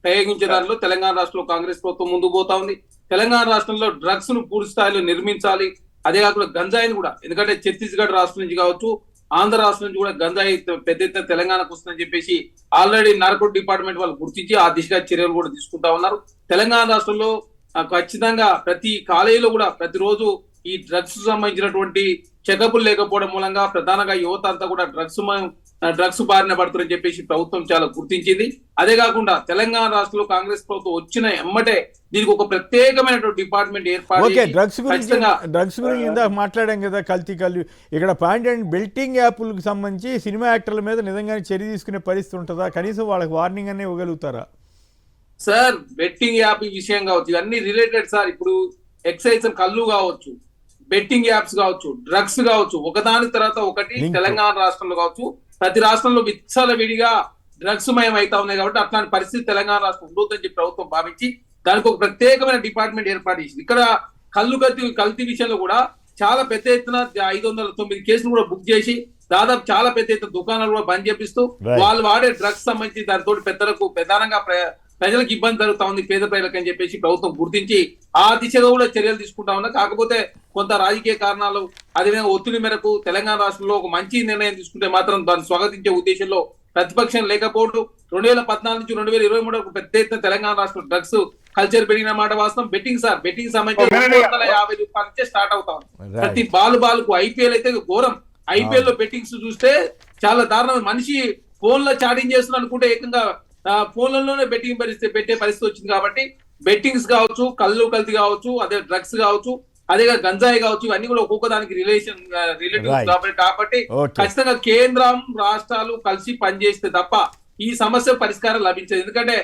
ప్రయోగించే దానిలో తెలంగాణ రాష్ట్రంలో కాంగ్రెస్ ప్రభుత్వం ముందుకు పోతా ఉంది. తెలంగాణ రాష్ట్రంలో డ్రగ్స్ ను పూర్తి స్థాయిలో నిర్మించాలి. అదే కాకుండా గంజాయిని కూడా, ఎందుకంటే ఛత్తీస్గఢ్ రాష్ట్రం నుంచి కావచ్చు, ఆంధ్ర రాష్ట్రం నుంచి కూడా గంజాయి పెద్ద ఎత్తున తెలంగాణకు వస్తుందని చెప్పేసి ఆల్రెడీ నార్కోటిక్ డిపార్ట్మెంట్ వాళ్ళు గుర్తించి ఆ దిశగా చర్యలు కూడా తీసుకుంటా ఉన్నారు. తెలంగాణ రాష్ట్రంలో ఖచ్చితంగా ప్రతి కాలేజీలో కూడా ప్రతిరోజు ఈ డ్రగ్స్ సంబంధించినటువంటి చెకప్లు లేకపోవడం మూలంగా ప్రధానంగా యువత అంతా కూడా డ్రగ్స్ బారిన పడుతుందని చెప్పేసి ప్రభుత్వం చాలా గుర్తించింది. అదే కాకుండా తెలంగాణ రాష్ట్రంలో కాంగ్రెస్ ప్రభుత్వం వచ్చిన ఎమ్మటే దీనికి ఒక ప్రత్యేకమైనటువంటి డిపార్ట్మెంట్ ఏర్పాటు. డ్రగ్స్ గురించి ఇందాక మాట్లాడాం కదా, కల్తీ ఇక్కడ పాయింట్ అండ్ బెట్టింగ్ యాప్లకు సంబంధించి సినిమా యాక్టర్ల మీద నిజంగానే చర్య తీసుకునే పరిస్థితి ఉంటుందా? కనీసం వాళ్ళకి వార్నింగ్ అనే ఇవ్వగలుగుతారా? సార్, బెట్టింగ్ యాప్ విషయం కావచ్చు, ఇవన్నీ రిలేటెడ్ సార్. ఇప్పుడు ఎక్సైజ్ కళ్ళు కావచ్చు, బెట్టింగ్ యాప్స్ కావచ్చు, డ్రగ్స్ కావచ్చు, ఒకదాని తర్వాత ఒకటి తెలంగాణ రాష్ట్రంలో కావచ్చు, ప్రతి రాష్ట్రంలో విచ్చల విడిగా డ్రగ్స్ మయం అవుతా ఉన్నాయి. కాబట్టి అట్లాంటి పరిస్థితి తెలంగాణ రాష్ట్రం ఉండొద్దని చెప్పి ప్రభుత్వం భావించి దానికి ఒక ప్రత్యేకమైన డిపార్ట్మెంట్ ఏర్పాటు చేసింది. ఇక్కడ కల్తీ విషయంలో కూడా చాలా పెద్ద ఎత్తున 509 కేసులు కూడా బుక్ చేసి దాదాపు చాలా పెద్ద ఎత్తున దుకాణాలు కూడా బంద్ చేపిస్తూ వాళ్ళు వాడే డ్రగ్స్ సంబంధించి దానితో ప్రధానంగా ప్రజలకు ఇబ్బంది జరుగుతా ఉంది, పేద ప్రజలకు అని చెప్పేసి ప్రభుత్వం గుర్తించి ఆ దిశగా కూడా చర్యలు తీసుకుంటా ఉన్నా. కాకపోతే కొంత రాజకీయ కారణాలు, అదేవిధంగా ఒత్తిడి మేరకు తెలంగాణ రాష్ట్రంలో ఒక మంచి నిర్ణయం తీసుకుంటే మాత్రం దాన్ని స్వాగతించే ఉద్దేశంలో ప్రతిపక్షం లేకపోవడం 2014 నుంచి 2023 వరకు పెద్ద ఎత్తున తెలంగాణ రాష్ట్రం డ్రగ్స్ కల్చర్ పెరిగిన మాట వాస్తవం. బెట్టింగ్ సార్, బెట్టింగ్ సంబంధించి 250 రూపాయల నుంచే స్టార్ట్ అవుతా ఉంది. ప్రతి బాలుకు ఐపీఎల్ అయితే ఘోరం. ఐపీఎల్ లో బెట్టింగ్స్ చూస్తే చాలా దారుణం. మనిషి ఫోన్ లో చాటింగ్ చేస్తున్నా అనుకుంటే ఏకంగా ఫోన్లలోనే బెట్టింగ్ పెట్టే పరిస్థితి వచ్చింది. కాబట్టి బెట్టింగ్స్ కావచ్చు, కల్తీ కావచ్చు, అదే డ్రగ్స్ కావచ్చు, అదే గంజాయి కావచ్చు, ఇవన్నీ కూడా ఒక్కొక్క దానికి రిలేటివ్ కాబట్టి ఖచ్చితంగా కేంద్రం రాష్ట్రాలు కలిసి పనిచేస్తే తప్ప ఈ సమస్య పరిష్కారం లభించదు. ఎందుకంటే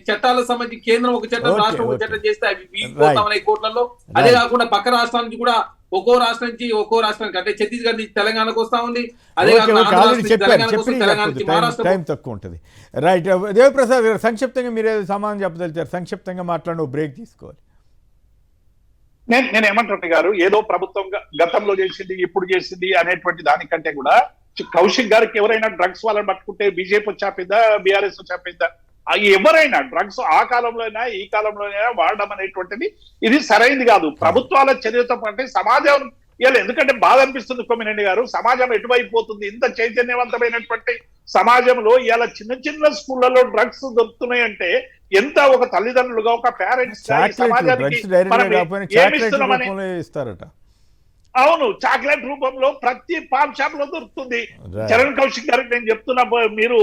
చట్టాలకు సంబంధించి కేంద్రం ఒక చట్టం, రాష్ట్రం ఒక చట్టం చేస్తే అవి వీగిపోతా ఉన్నాయి కోర్టులలో. అదే కాకుండా పక్క రాష్ట్రాల నుంచి కూడా ఒక్కో రాష్ట్రం నుంచి ఒక్కో రాష్ట్రానికి, అంటే ఛత్తీస్గఢ్ నుంచి తెలంగాణకు వస్తా ఉంది. అదే కాకుండా టైం తక్కువ ఉంటుంది. రైట్. దేవిప్రసాద్ గారు సంక్షిప్తంగా మీరు సమాధానం చెప్పదలిచారు, సంక్షిప్తంగా మాట్లాడి బ్రేక్ తీసుకోవాలి. నేను ఏమంటున్నా గారు, ఏదో ప్రభుత్వం గతంలో చేసింది ఇప్పుడు చేసింది అనేటువంటి దానికంటే కూడా కౌశిక్ గారికి ఎవరైనా డ్రగ్స్ వాళ్ళని పట్టుకుంటే బీజేపీ వచ్చాపిందా, బీఆర్ఎస్ వచ్చాపిందా, ఎవరైనా డ్రగ్స్ ఆ కాలంలోనైనా ఈ కాలంలోనైనా వాడడం అనేటువంటిది ఇది సరైనది కాదు. ప్రభుత్వాల చర్యతో పాటు సమాజం ఇలా ఎందుకంటే బాధ అనిపిస్తుంది కొమ్మినేని గారు, సమాజం ఎటువైపోతుంది? ఇంత చైతన్యవంతమైనటువంటి సమాజంలో ఇలా చిన్న చిన్న స్కూళ్లలో డ్రగ్స్ దొరుకుతున్నాయి అంటే ఎంత ఒక తల్లిదండ్రులుగా ఒక పేరెంట్స్ సమాజానికి మనం ఏమిస్తున్నామని. ఇస్తారట. అవును, చాక్లెట్ రూపంలో ప్రతి పాన్ షాప్ లో దొరుకుతుంది. చరణ్ కౌశిక్ గారికి నేను చెప్తున్నా, మీరు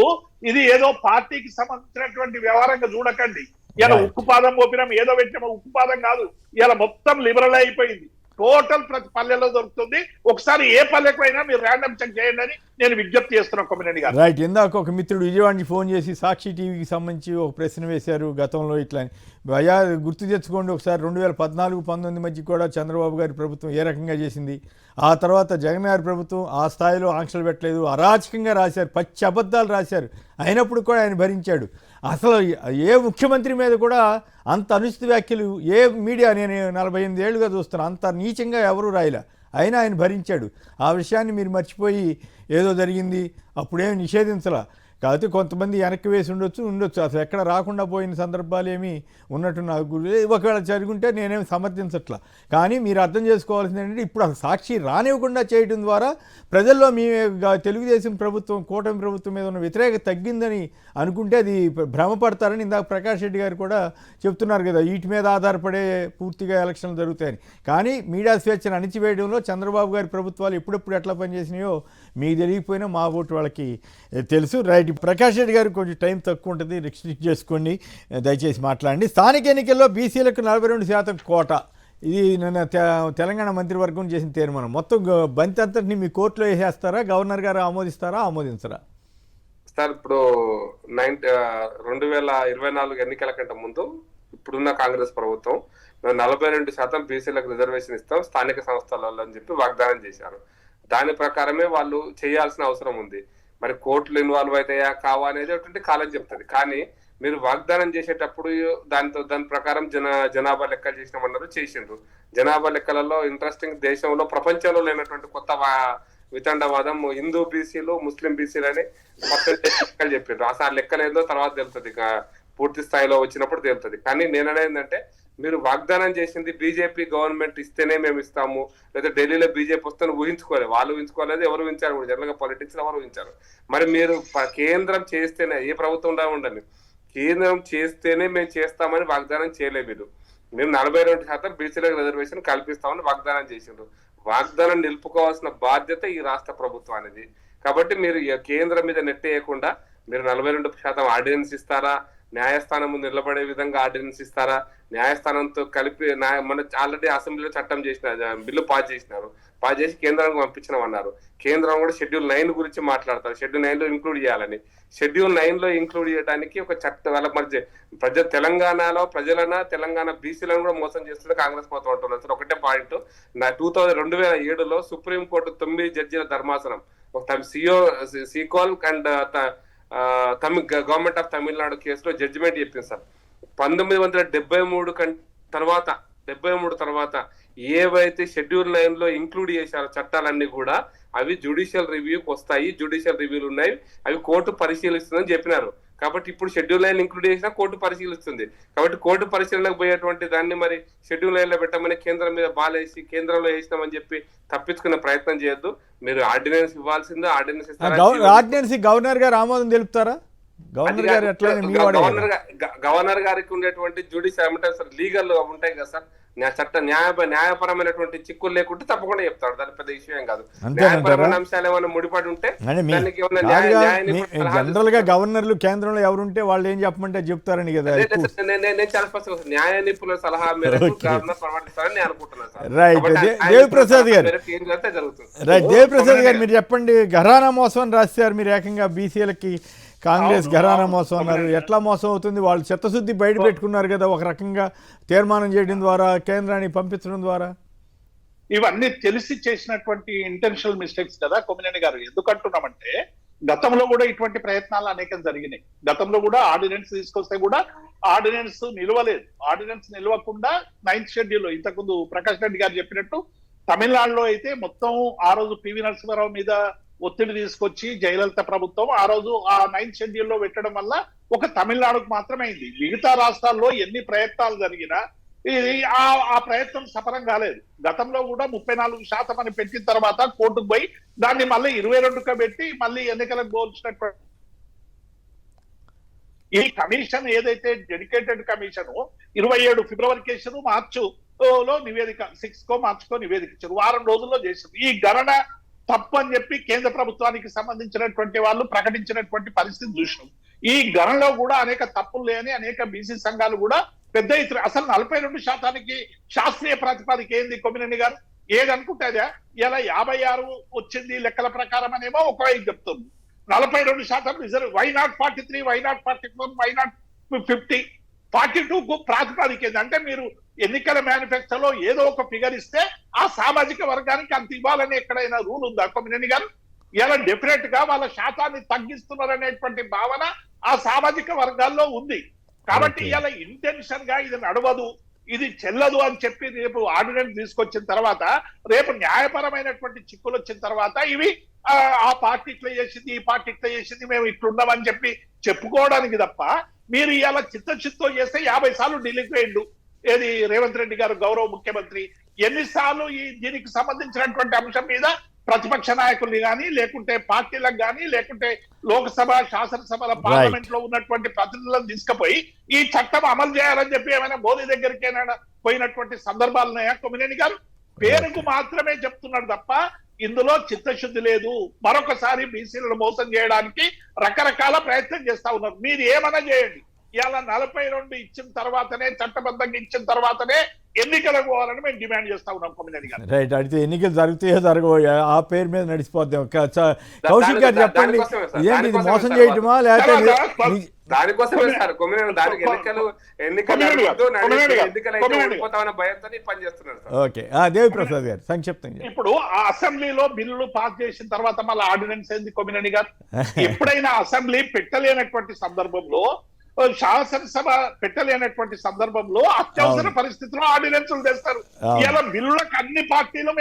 ఇది ఏదో పార్టీకి సంబంధించినటువంటి వ్యవహారంగా చూడకండి. ఇలా ఉక్కుపాదం మోపినాం, ఏదో పెట్టినామో, ఉక్కుపాదం కాదు. ఇలా మొత్తం లిబరల్ అయిపోయింది. టోటల్ ప్రతి పల్లెలో దొరుకుతుంది. ఒకసారి ఏ పల్లెకు అయినా మీరు ర్యాండమ్ చెక్ చేయండి అని నేను విజ్ఞప్తి చేస్తున్నాను కొమ్మినేని గారు. రైట్. ఇందాక ఒక మిత్రుడు విజయవాడ నుంచి ఫోన్ చేసి సాక్షి టీవీకి సంబంధించి ఒక ప్రశ్న వేశారు గతంలో ఇట్లా అని. అయ్యా గుర్తు తెచ్చుకోండి ఒకసారి, 2014-19 మధ్య కూడా చంద్రబాబు గారి ప్రభుత్వం ఏ రకంగా చేసింది, ఆ తర్వాత జగన్ గారి ప్రభుత్వం ఆ స్థాయిలో ఆంక్షలు పెట్టలేదు, అరాచకంగా రాశారు, పచ్చి అబద్ధాలు రాశారు, అయినప్పుడు కూడా ఆయన భరించాడు. అసలు ఏ ముఖ్యమంత్రి మీద కూడా అంత అనుచిత వ్యాఖ్యలు ఏ మీడియా, నేను 48 ఏళ్ళుగా చూస్తాను, అంత నీచంగా ఎవరూ రాయలే, అయినా ఆయన భరించాడు. ఆ విషయాన్ని మీరు మర్చిపోయి ఏదో జరిగింది అప్పుడేమి నిషేధించలా. కాకపోతే కొంతమంది వెనక్కి వేసి ఉండొచ్చు, అసలు ఎక్కడ రాకుండా పోయిన సందర్భాలు ఏమీ ఉన్నట్టు నాకు ఒకవేళ జరుగుంటే నేనేమి సమర్థించట్లా. కానీ మీరు అర్థం చేసుకోవాల్సింది ఏంటంటే ఇప్పుడు అసలు సాక్షి రానివ్వకుండా చేయడం ద్వారా ప్రజల్లో మీ తెలుగుదేశం ప్రభుత్వం, కూటమి ప్రభుత్వం మీద ఉన్న వ్యతిరేకత తగ్గిందని అనుకుంటే అది భ్రమపడతారని ఇందాక ప్రకాష్ రెడ్డి గారు కూడా చెప్తున్నారు కదా, వీటి మీద ఆధారపడే పూర్తిగా ఎలక్షన్లు జరుగుతాయని. కానీ మీడియా స్వేచ్ఛను అణిచివేయడంలో చంద్రబాబు గారి ప్రభుత్వాలు ఎప్పుడెప్పుడు ఎట్లా పనిచేసినాయో మీకు తెలియకపోయినా మా ఓటు వాళ్ళకి తెలుసు. రైట్. ప్రకాష్ రెడ్డి గారు కొంచెం టైం తక్కువ ఉంటుంది, రిస్ట్రిక్ట్ చేసుకోండి, దయచేసి మాట్లాడండి. స్థానిక ఎన్నికల్లో బీసీలకు 42% కోట, ఇది నిన్న తెలంగాణ మంత్రివర్గం చేసిన తీర్మానం. మొత్తం బంతి అంతటిని మీ కోర్టులో వేసేస్తారా, గవర్నర్ గారు ఆమోదిస్తారా, ఆమోదించరా? సార్ ఇప్పుడు 2024 ఎన్నికల కంటే ముందు ఇప్పుడున్న కాంగ్రెస్ ప్రభుత్వం 42% బీసీలకు రిజర్వేషన్ ఇస్తాం స్థానిక సంస్థలలో అని చెప్పి వాగ్దానం చేశారు. దాని ప్రకారమే వాళ్ళు చేయాల్సిన అవసరం ఉంది. మరి కోర్టులు ఇన్వాల్వ్ అవుతాయా కావా అనేది ఒకటి కాలం చెప్తుంది. కానీ మీరు వాగ్దానం చేసేటప్పుడు దాని ప్రకారం జనాభా లెక్కలు చేసినామన్నారు, చేసిండ్రు. జనాభా లెక్కలలో ఇంట్రెస్టింగ్, దేశంలో ప్రపంచంలో లేనటువంటి కొత్త వితండవాదం, హిందూ బీసీలు ముస్లిం బీసీలు అని లెక్కలు చెప్పిండ్రు. అసలు లెక్కలు ఏందో తర్వాత తెలుస్తుంది, పూర్తి స్థాయిలో వచ్చినప్పుడు తెలుస్తుంది. కానీ నేననేది ఏంటంటే, మీరు వాగ్దానం చేసింది బీజేపీ గవర్నమెంట్ ఇస్తేనే మేము ఇస్తాము, లేదా ఢిల్లీలో బీజేపీ వస్తే ఊహించుకోలేదు, వాళ్ళు ఊహించుకోలేదు, ఎవరు ఊహించారు కూడా, జనరల్ గా పాలిటిక్స్ ఎవరు ఊహించారు. మరి మీరు కేంద్రం చేస్తేనే, ఏ ప్రభుత్వం ఉండండి, కేంద్రం చేస్తేనే మేము చేస్తామని వాగ్దానం చేయలేదు. మేము 42% బీసీలకు రిజర్వేషన్ కల్పిస్తామని వాగ్దానం చేసిండ్రు. వాగ్దానం నిలుపుకోవాల్సిన బాధ్యత ఈ రాష్ట్ర ప్రభుత్వానికి. కాబట్టి మీరు కేంద్రం మీద నెట్టేయకుండా మీరు 42% ఆర్డినెన్స్ ఇస్తారా, న్యాయస్థానం ముందు నిలబడే విధంగా ఆర్డినెన్స్ ఇస్తారా, న్యాయస్థానంతో కలిపి మన ఆల్రెడీ అసెంబ్లీలో చట్టం బిల్లు పాస్ చేసి కేంద్రానికి పంపించినామన్నారు. కేంద్రం కూడా షెడ్యూల్ 9 గురించి మాట్లాడతారు, షెడ్యూల్ 9 లో ఇంక్లూడ్ చేయాలని. షెడ్యూల్ 9 లో ఇంక్లూడ్ చేయడానికి ఒక చట్టం వాళ్ళ మధ్య తెలంగాణలో తెలంగాణ బీసీలను కూడా మోసం చేస్తుంది కాంగ్రెస్ ప్రభుత్వం అంటున్నారు. సార్ ఒకటే పాయింట్, 2007లో సుప్రీంకోర్టు 9 జడ్జీల ధర్మాసనం ఒక సీకాల్ అండ్ గవర్నమెంట్ ఆఫ్ తమిళనాడు కేసులో జడ్జిమెంట్ చెప్పింది సార్. 1973 తర్వాత ఏవైతే షెడ్యూల్ 9 లో ఇంక్లూడ్ చేశారో చట్టాలన్నీ కూడా అవి జ్యుడిషియల్ రివ్యూకి వస్తాయి, జ్యుడిషియల్ రివ్యూలు ఉన్నాయి, అవి కోర్టు పరిశీలిస్తుందని చెప్పినారు. కాబట్టి ఇప్పుడు షెడ్యూల్ 9 ఇంక్లూడ్ చేసినా కోర్టు పరిశీలిస్తుంది. కాబట్టి కోర్టు పరిశీలనకు పోయేటువంటి దాన్ని మరి షెడ్యూల్ 9 లో పెట్టమని కేంద్రం మీద బాలేసి కేంద్రంలో వేసినామని చెప్పి తప్పించుకునే ప్రయత్నం చేయొద్దు. మీరు ఆర్డినెన్స్ ఇవ్వాల్సిందే. ఆర్డినెన్స్ గవర్నర్ గారు ఆమోదం తెలుపుతారా? గవర్నర్ గారికి ఉండేటువంటి జ్యుడిషియల్ ఏమంటారు, లీగల్ ఉంటాయి కదా సార్, న్యాయపరమైనటువంటి చిక్కులు లేకుంటే తప్పకుండా చెప్తాడు, దాని పెద్ద ఇష్యూ ఏం కాదు. న్యాయపరమైన అంశాలు ఏమైనా ముడిపడి ఉంటే జనరల్ గా గవర్నర్లు కేంద్రంలో ఎవరుంటే వాళ్ళు ఏం చెప్పమంటే చెప్తారని కదా. నేను చాలా స్పష్టంగా న్యాయ నిపుణుల సలహా మేరకు గవర్నర్ ప్రవర్తిస్తారని నేను అనుకుంటున్నాను సార్. రైట్. దేవిప్రసాద్ గారు, రైట్, దేవిప్రసాద్ గారు మీరు చెప్పండి. ఘరానా మోసం అని రాశారు మీరు, ఏకంగా బీసీలకి కాంగ్రెస్ ఘరానా మోసం అన్నారు. ఎట్లా మోసం అవుతుంది? వాళ్ళు చిత్తశుద్ధి బయట పెట్టుకున్నారు కదా, ఒక రకంగా తీర్మానం చేయడం ద్వారా, కేంద్రానికి పంపించడం ద్వారా. ఇవన్నీ తెలిసి చేసినటువంటి ఇంటెన్షనల్ మిస్టేక్స్ కదా కొమ్మినేని గారు. ఎందుకంటున్నామంటే గతంలో కూడా ఇటువంటి ప్రయత్నాలు అనేకం జరిగినాయి. గతంలో కూడా ఆర్డినెన్స్ తీసుకొస్తే కూడా ఆర్డినెన్స్ నిలవలేదు. ఆర్డినెన్స్ నిలవకుండా 9th షెడ్యూల్, ఇంతకుముందు ప్రకాష్ రెడ్డి గారు చెప్పినట్టు తమిళనాడులో అయితే మొత్తం ఆ రోజు పివి నరసింహారావు మీద ఒత్తిడి తీసుకొచ్చి జయలలిత ప్రభుత్వం ఆ రోజు ఆ 9th షెడ్యూల్ లో పెట్టడం వల్ల ఒక తమిళనాడుకు మాత్రమే అయింది. మిగతా రాష్ట్రాల్లో ఎన్ని ప్రయత్నాలు జరిగినా ఆ ప్రయత్నం సఫలం కాలేదు. గతంలో కూడా 34% అని పెట్టిన తర్వాత కోర్టుకు పోయి దాన్ని మళ్ళీ 22గా పెట్టి మళ్ళీ ఎన్నికలకు పోల్చినటువంటి ఈ కమిషన్ ఏదైతే డెడికేటెడ్ కమిషన్ 27 ఫిబ్రవరి కేసును మార్చిలో నివేదిక 6 మార్చుకో నివేదిక ఇచ్చారు, వారం రోజుల్లో చేశారు. ఈ గణన తప్పు అని చెప్పి కేంద్ర ప్రభుత్వానికి సంబంధించినటువంటి వాళ్ళు ప్రకటించినటువంటి పరిస్థితి చూసినాం. ఈ గణనలో కూడా అనేక తప్పులు లేని అనేక బీసీ సంఘాలు కూడా పెద్ద ఎత్తున అసలు 42% శాస్త్రీయ ప్రాతిపదిక ఏంది కొమ్మినేని గారు? ఏదనుకుంటే అదే ఇలా 56 వచ్చింది లెక్కల ప్రకారం అనేమో ఒక వైపు చెప్తుంది. 42% reserve. Why not 43, why not 44, why not 50, 42కు ప్రాతిపదిక ఏంది అంటే మీరు ఎన్నికల మేనిఫెస్టోలో ఏదో ఒక ఫిగర్ ఇస్తే ఆ సామాజిక వర్గానికి అంత ఇవ్వాలని ఎక్కడైనా రూల్ ఉందా కొమ్మినేని గారు? ఇలా డెఫినెట్ గా వాళ్ళ శాతాన్ని తగ్గిస్తున్నారనేటువంటి భావన ఆ సామాజిక వర్గాల్లో ఉంది. కాబట్టి ఇలా ఇంటెన్షన్ గా ఇది నడవదు, ఇది చెల్లదు అని చెప్పి రేపు ఆర్డినెన్స్ తీసుకొచ్చిన తర్వాత రేపు న్యాయపరమైనటువంటి చిక్కులు వచ్చిన తర్వాత ఇవి ఆ పార్టీ ఇట్లా చేసింది, ఈ పార్టీ ఇట్లా చేసింది, మేము ఇట్లున్నామని చెప్పి చెప్పుకోవడానికి తప్ప మీరు ఇలా చిత్తచిత్తం చేస్తే 50 సార్లు ఢిల్లీకి వేయండు ఏది రేవంత్ రెడ్డి గారు గౌరవ ముఖ్యమంత్రి. ఎన్నిసార్లు దీనికి సంబంధించినటువంటి అంశం మీద ప్రతిపక్ష నాయకుల్ని కానీ లేకుంటే పార్టీలకు కానీ లేకుంటే లోక్సభ శాసనసభల పార్లమెంట్ లో ఉన్నటువంటి ప్రతినిధులను తీసుకుపోయి ఈ చట్టం అమలు చేయాలని చెప్పి ఏమైనా మోదీ దగ్గరికి ఏమైనా పోయినటువంటి సందర్భాలు ఉన్నాయా కొమ్మినేని గారు? పేరుకు మాత్రమే చెప్తున్నాడు తప్ప ఇందులో చిత్తశుద్ధి లేదు. మరొకసారి బీసీలను మోసం చేయడానికి రకరకాల ప్రయత్నం చేస్తా ఉన్నారు. మీరు ఏమైనా చేయండి, ఇలా 42 ఇచ్చిన తర్వాతనే చట్టబద్ధంగా ఇచ్చిన తర్వాతనే ఎన్నికలకు పోవాలని మేము డిమాండ్ చేస్తా ఉన్నాం కొమ్మినేని గారు. రైట్. అయితే ఎన్నికలు జరుగుతాయో జరగవో ఆ పేరు మీద నడిచిపోద్దాం. కౌశిక్ గారు చెప్పండి, ఏంటి ఇది మోసం చేయటమా లేకపోతే దానికోసమే సార్ కొమ్మినేని దానికి ఓకే. దేవి ప్రసాద్ గారు సంక్షిప్తంగా. ఇప్పుడు ఆ అసెంబ్లీలో బిల్లులు పాస్ చేసిన తర్వాత మళ్ళీ ఆర్డినెన్స్ ఏంది కొమ్మినేని గారు? ఎప్పుడైనా అసెంబ్లీ పెట్టలేనటువంటి సందర్భంలో శాసనసభ పెట్టలేనటువంటి సందర్భంలో అత్యవసర పరిస్థితుల్లో ఆర్డినెన్సులు తెస్తారు. ఇలా బిల్లులకు అన్ని పార్టీలు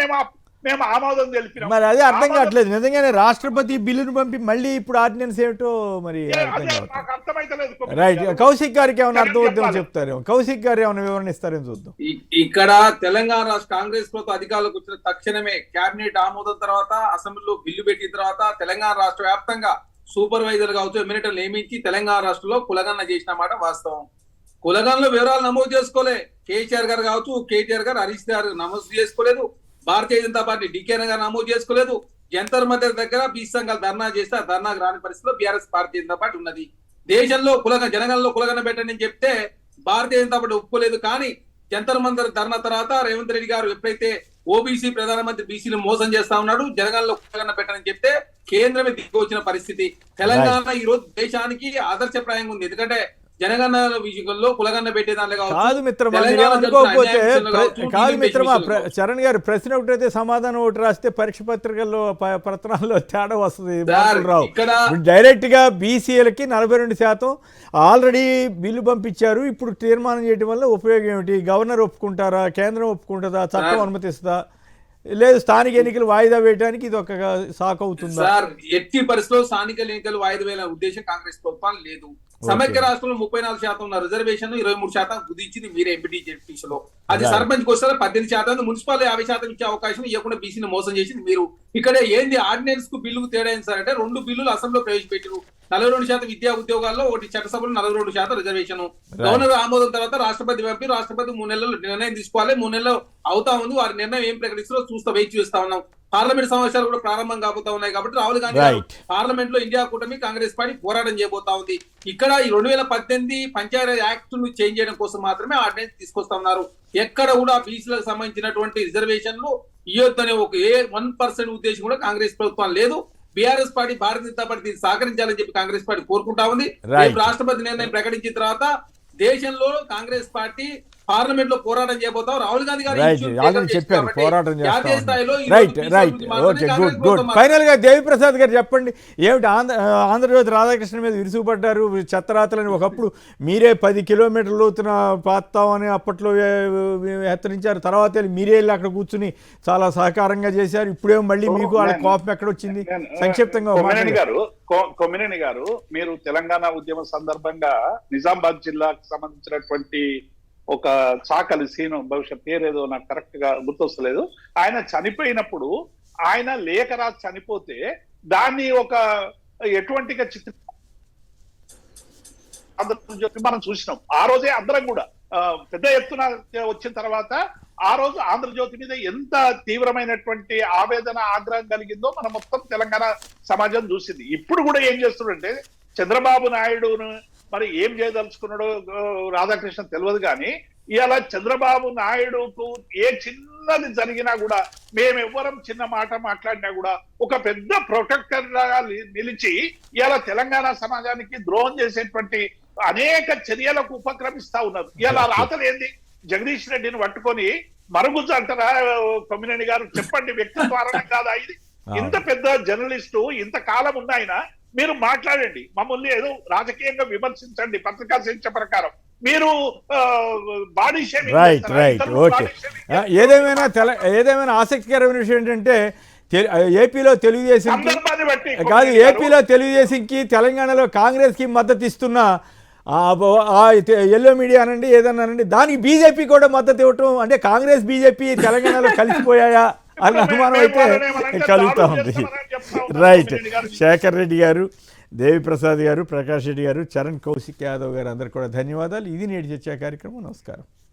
మేము ఆమోదం తెలిపినాం. మరి అదే అర్థం కావట్లేదు నిజంగానే. రాష్ట్రపతి బిల్లును పంపి మళ్ళీ ఇప్పుడు ఆర్డినెన్స్ ఏమిటో మరి అర్థమైతలేదు. రైట్. కౌశిక్ గారికి ఏమైనా అర్థమవుతుందో చెప్తారేమో, కౌశిక్ గారు ఏమైనా వివరణ ఇస్తారేమో చూద్దాం. ఇక్కడ తెలంగాణ రాష్ట్ర కాంగ్రెస్ ప్రభుత్వం అధికారులకు వచ్చిన తక్షణమే కేబినెట్ ఆమోదం తర్వాత అసెంబ్లీలో బిల్లు పెట్టిన తర్వాత తెలంగాణ రాష్ట్ర వ్యాప్తంగా సూపర్వైజర్ కావచ్చు ఎమ్మెల్యేలు నియమించి తెలంగాణ రాష్ట్రంలో కులగణన చేసిన మాట వాస్తవం. కులగణలో వివరాలు నమోదు చేసుకోలే. కేసీఆర్ గారు కావచ్చు, కేటీఆర్ గారు, హరీష్ గారు నమోదు చేసుకోలేదు. భారతీయ జనతా పార్టీ డికేన్ గారు నమోదు చేసుకోలేదు. జంతర్ మంతర్ దగ్గర బీసీ సంఘాలు ధర్నా చేస్తే ఆ ధర్నాకు రాని పరిస్థితిలో బీఆర్ఎస్ భారతీయ జనతా పార్టీ ఉన్నది. దేశంలో జనగణలో కులగణ పెట్టండి అని చెప్తే భారతీయ జనతా పార్టీ ఒప్పుకోలేదు. కానీ జంతర్ మంతర్ ధర్నా తర్వాత రేవంత్ రెడ్డి గారు ఎప్పుడైతే ఓబీసీ ప్రధానమంత్రి బీసీలు మోసం చేస్తా ఉన్నాడు, జనగణలో కులగణ పెట్టని చెప్తే కేంద్రమే దిక్కు వచ్చిన పరిస్థితి. తెలంగాణ ఈ రోజు దేశానికి ఆదర్శప్రాయంగా ఉంది. ఎందుకంటే జనగణన విషయంలో కులగన్న పెట్టేదాన్ని కాదు మిత్రమా, అనుకోకపోతే కాదు మిత్రమా. చరణ్ గారు ప్రశ్న ఒకటైతే సమాధానం ఒకటి రాస్తే పరీక్ష పత్రికల్లో పత్రాల్లో తేడా వస్తుంది. రావు డైరెక్ట్ గా బీసీలకి 42% ఆల్రెడీ బిల్లు పంపించారు. ఇప్పుడు తీర్మానం చేయడం వల్ల ఉపయోగం ఏమిటి? గవర్నర్ ఒప్పుకుంటారా, కేంద్రం ఒప్పుకుంటుందా, చట్టం అనుమతిస్తుందా, లేదు స్థానిక ఎన్నికలు వాయిదా వేయడానికి ఇది ఒక సాకు అవుతుందా? సార్ ఎట్టి పరిస్థితుల్లో స్థానిక ఎన్నికలు వాయిదా వేయాలనే ఉద్దేశం కాంగ్రెస్ ప్రభుత్వం లేదు. సమైక్య రాష్ట్రంలో 34% ఉన్న రిజర్వేషన్ 23% కుదించింది మీరే ఎంపీ జెడ్పీసీలో. అది సర్పంచ్ వస్తే 18%, మున్సిపల్ 50% ఇచ్చే అవకాశం ఇవ్వకుండా బీసీని మోసం చేసింది మీరు. ఇక్కడ ఏంది ఆర్డినెన్స్ కు బిల్లుకు తేడా ఏంటి సార్ అంటే 2 బిల్లులు అసెంబ్లీలో ప్రవేశపెట్టారు. 42% విద్యా ఉద్యోగాల్లో, ఒకటి చట్టసభలో 42% రిజర్వేషన్. గవర్నర్ ఆమోదం తర్వాత రాష్ట్రపతి పంపి రాష్ట్రపతి 3 నెలలు నిర్ణయం తీసుకోవాలి. 3 నెలలు అవుతా ఉంది. వారి నిర్ణయం ఏం ప్రకటిస్తారో చూస్తా వెయిట్ చేస్తా ఉన్నాం. పార్లమెంట్ సమావేశాలు కూడా ప్రారంభం కాబోతా ఉన్నాయి. కాబట్టి రాహుల్ గాంధీ పార్లమెంట్ లో ఇండియా కూటమి కాంగ్రెస్ పార్టీ పోరాటం చేయబోతా ఉంది. ఇక్కడ ఈ 2018 పంచాయతీ యాక్ట్ ను చేంజ్ చేయడం కోసం మాత్రమే ఆర్డినెన్స్ తీసుకొస్తా ఉన్నారు. ఎక్కడ కూడా బీసీలకు సంబంధించినటువంటి రిజర్వేషన్లు ఇవ్వద్దనే ఒక 1% ఉద్దేశం కూడా కాంగ్రెస్ ప్రభుత్వం లేదు. BRS party Bharatiya Janata party సహకరించాలని చెప్పి కాంగ్రెస్ పార్టీ కోరుకుంటా ఉంది. రాష్ట్రపతి నిర్ణయం ప్రకటించిన తర్వాత దేశంలో కాంగ్రెస్ పార్టీ పార్లమెంట్ లో పోరాటం చేయబోతాం. రాహుల్ గాంధీ గారు చెప్పారు పోరాటం చేస్తాం. ఫైనల్ గా దేవి ప్రసాద్ గారు చెప్పండి, ఏమిటి ఆంధ్రజ్యోతి రాధాకృష్ణ మీద విరుసుపడ్డారు? చెత్తరాతలని ఒకప్పుడు మీరే 10 కిలోమీటర్ల లోతున పాతామని అప్పట్లో హెచ్చరించారు. తర్వాత మీరే వెళ్ళి అక్కడ కూర్చుని చాలా సహకారంగా చేశారు. ఇప్పుడేమో మళ్ళీ మీకు వాళ్ళ కోపం ఎక్కడొచ్చింది? సంక్షిప్తంగా కొమ్మినేని గారు, మీరు తెలంగాణ ఉద్యమం సందర్భంగా నిజామాబాద్ జిల్లాకు సంబంధించినటువంటి ఒక చాకలి సీను, బహుశా పేరేదో నాకు కరెక్ట్ గా గుర్తొస్తలేదు. ఆయన చనిపోయినప్పుడు ఆయన లేఖ రాసి చనిపోతే దాన్ని ఒక ఎటువంటిగా ఆంధ్రజ్యోతి మనం చూసినాం. ఆ రోజే అందరం కూడా పెద్ద ఎత్తున వచ్చిన తర్వాత ఆ రోజు ఆంధ్రజ్యోతి మీద ఎంత తీవ్రమైనటువంటి ఆవేదన, ఆగ్రహం కలిగిందో మనం మొత్తం తెలంగాణ సమాజం చూసింది. ఇప్పుడు కూడా ఏం చేస్తున్నాడంటే చంద్రబాబు నాయుడును మరి ఏం చేయదలుచుకున్నాడో రాధాకృష్ణ తెలియదు, కానీ ఇవాళ చంద్రబాబు నాయుడుకు ఏ చిన్నది జరిగినా కూడా, మేమెవ్వరం చిన్న మాట మాట్లాడినా కూడా ఒక పెద్ద ప్రొటెక్టర్ లాగా నిలిచి ఇవాళ తెలంగాణ సమాజానికి ద్రోహం చేసేటువంటి అనేక చర్యలకు ఉపక్రమిస్తా ఉన్నారు. ఇలా రాతలు ఏంది? జగదీష్ రెడ్డిని పట్టుకొని మరుగుజ్జు అంటారా? కొమ్మినేని గారు చెప్పండి, వ్యక్తిత్వారణం కాదా ఇది? ఇంత పెద్ద జర్నలిస్టు, ఇంత కాలం ఉన్న ఆయన, మీరు మాట్లాడండి, మమ్మల్ని ఏదో రాజకీయంగా విమర్శించండి పత్రికా స్వేచ్ఛ ప్రకారం. మీరు body shaming right right okay. ఏదేమైనా ఆసక్తికరమైన విషయం ఏంటంటే ఏపీలో తెలుగుదేశం కాదు, ఏపీలో తెలుగుదేశంకి తెలంగాణలో కాంగ్రెస్కి మద్దతు ఇస్తున్న ఎల్లో మీడియా అనండి, ఏదన్నానండి, దానికి బీజేపీ కూడా మద్దతు ఇవ్వటం అంటే కాంగ్రెస్ బీజేపీ తెలంగాణలో కలిసిపోయాయా అన్న అనుమానం అయితే కలుగుతూ ఉంది. రైట్. శేఖర్ రెడ్డి గారు, దేవిప్రసాద్ గారు, ప్రకాష్ రెడ్డి గారు, చరణ్ కౌశిక్ యాదవ్ గారు అందరు కూడా ధన్యవాదాలు. ఇది నేటి చర్చా కార్యక్రమం. నమస్కారం.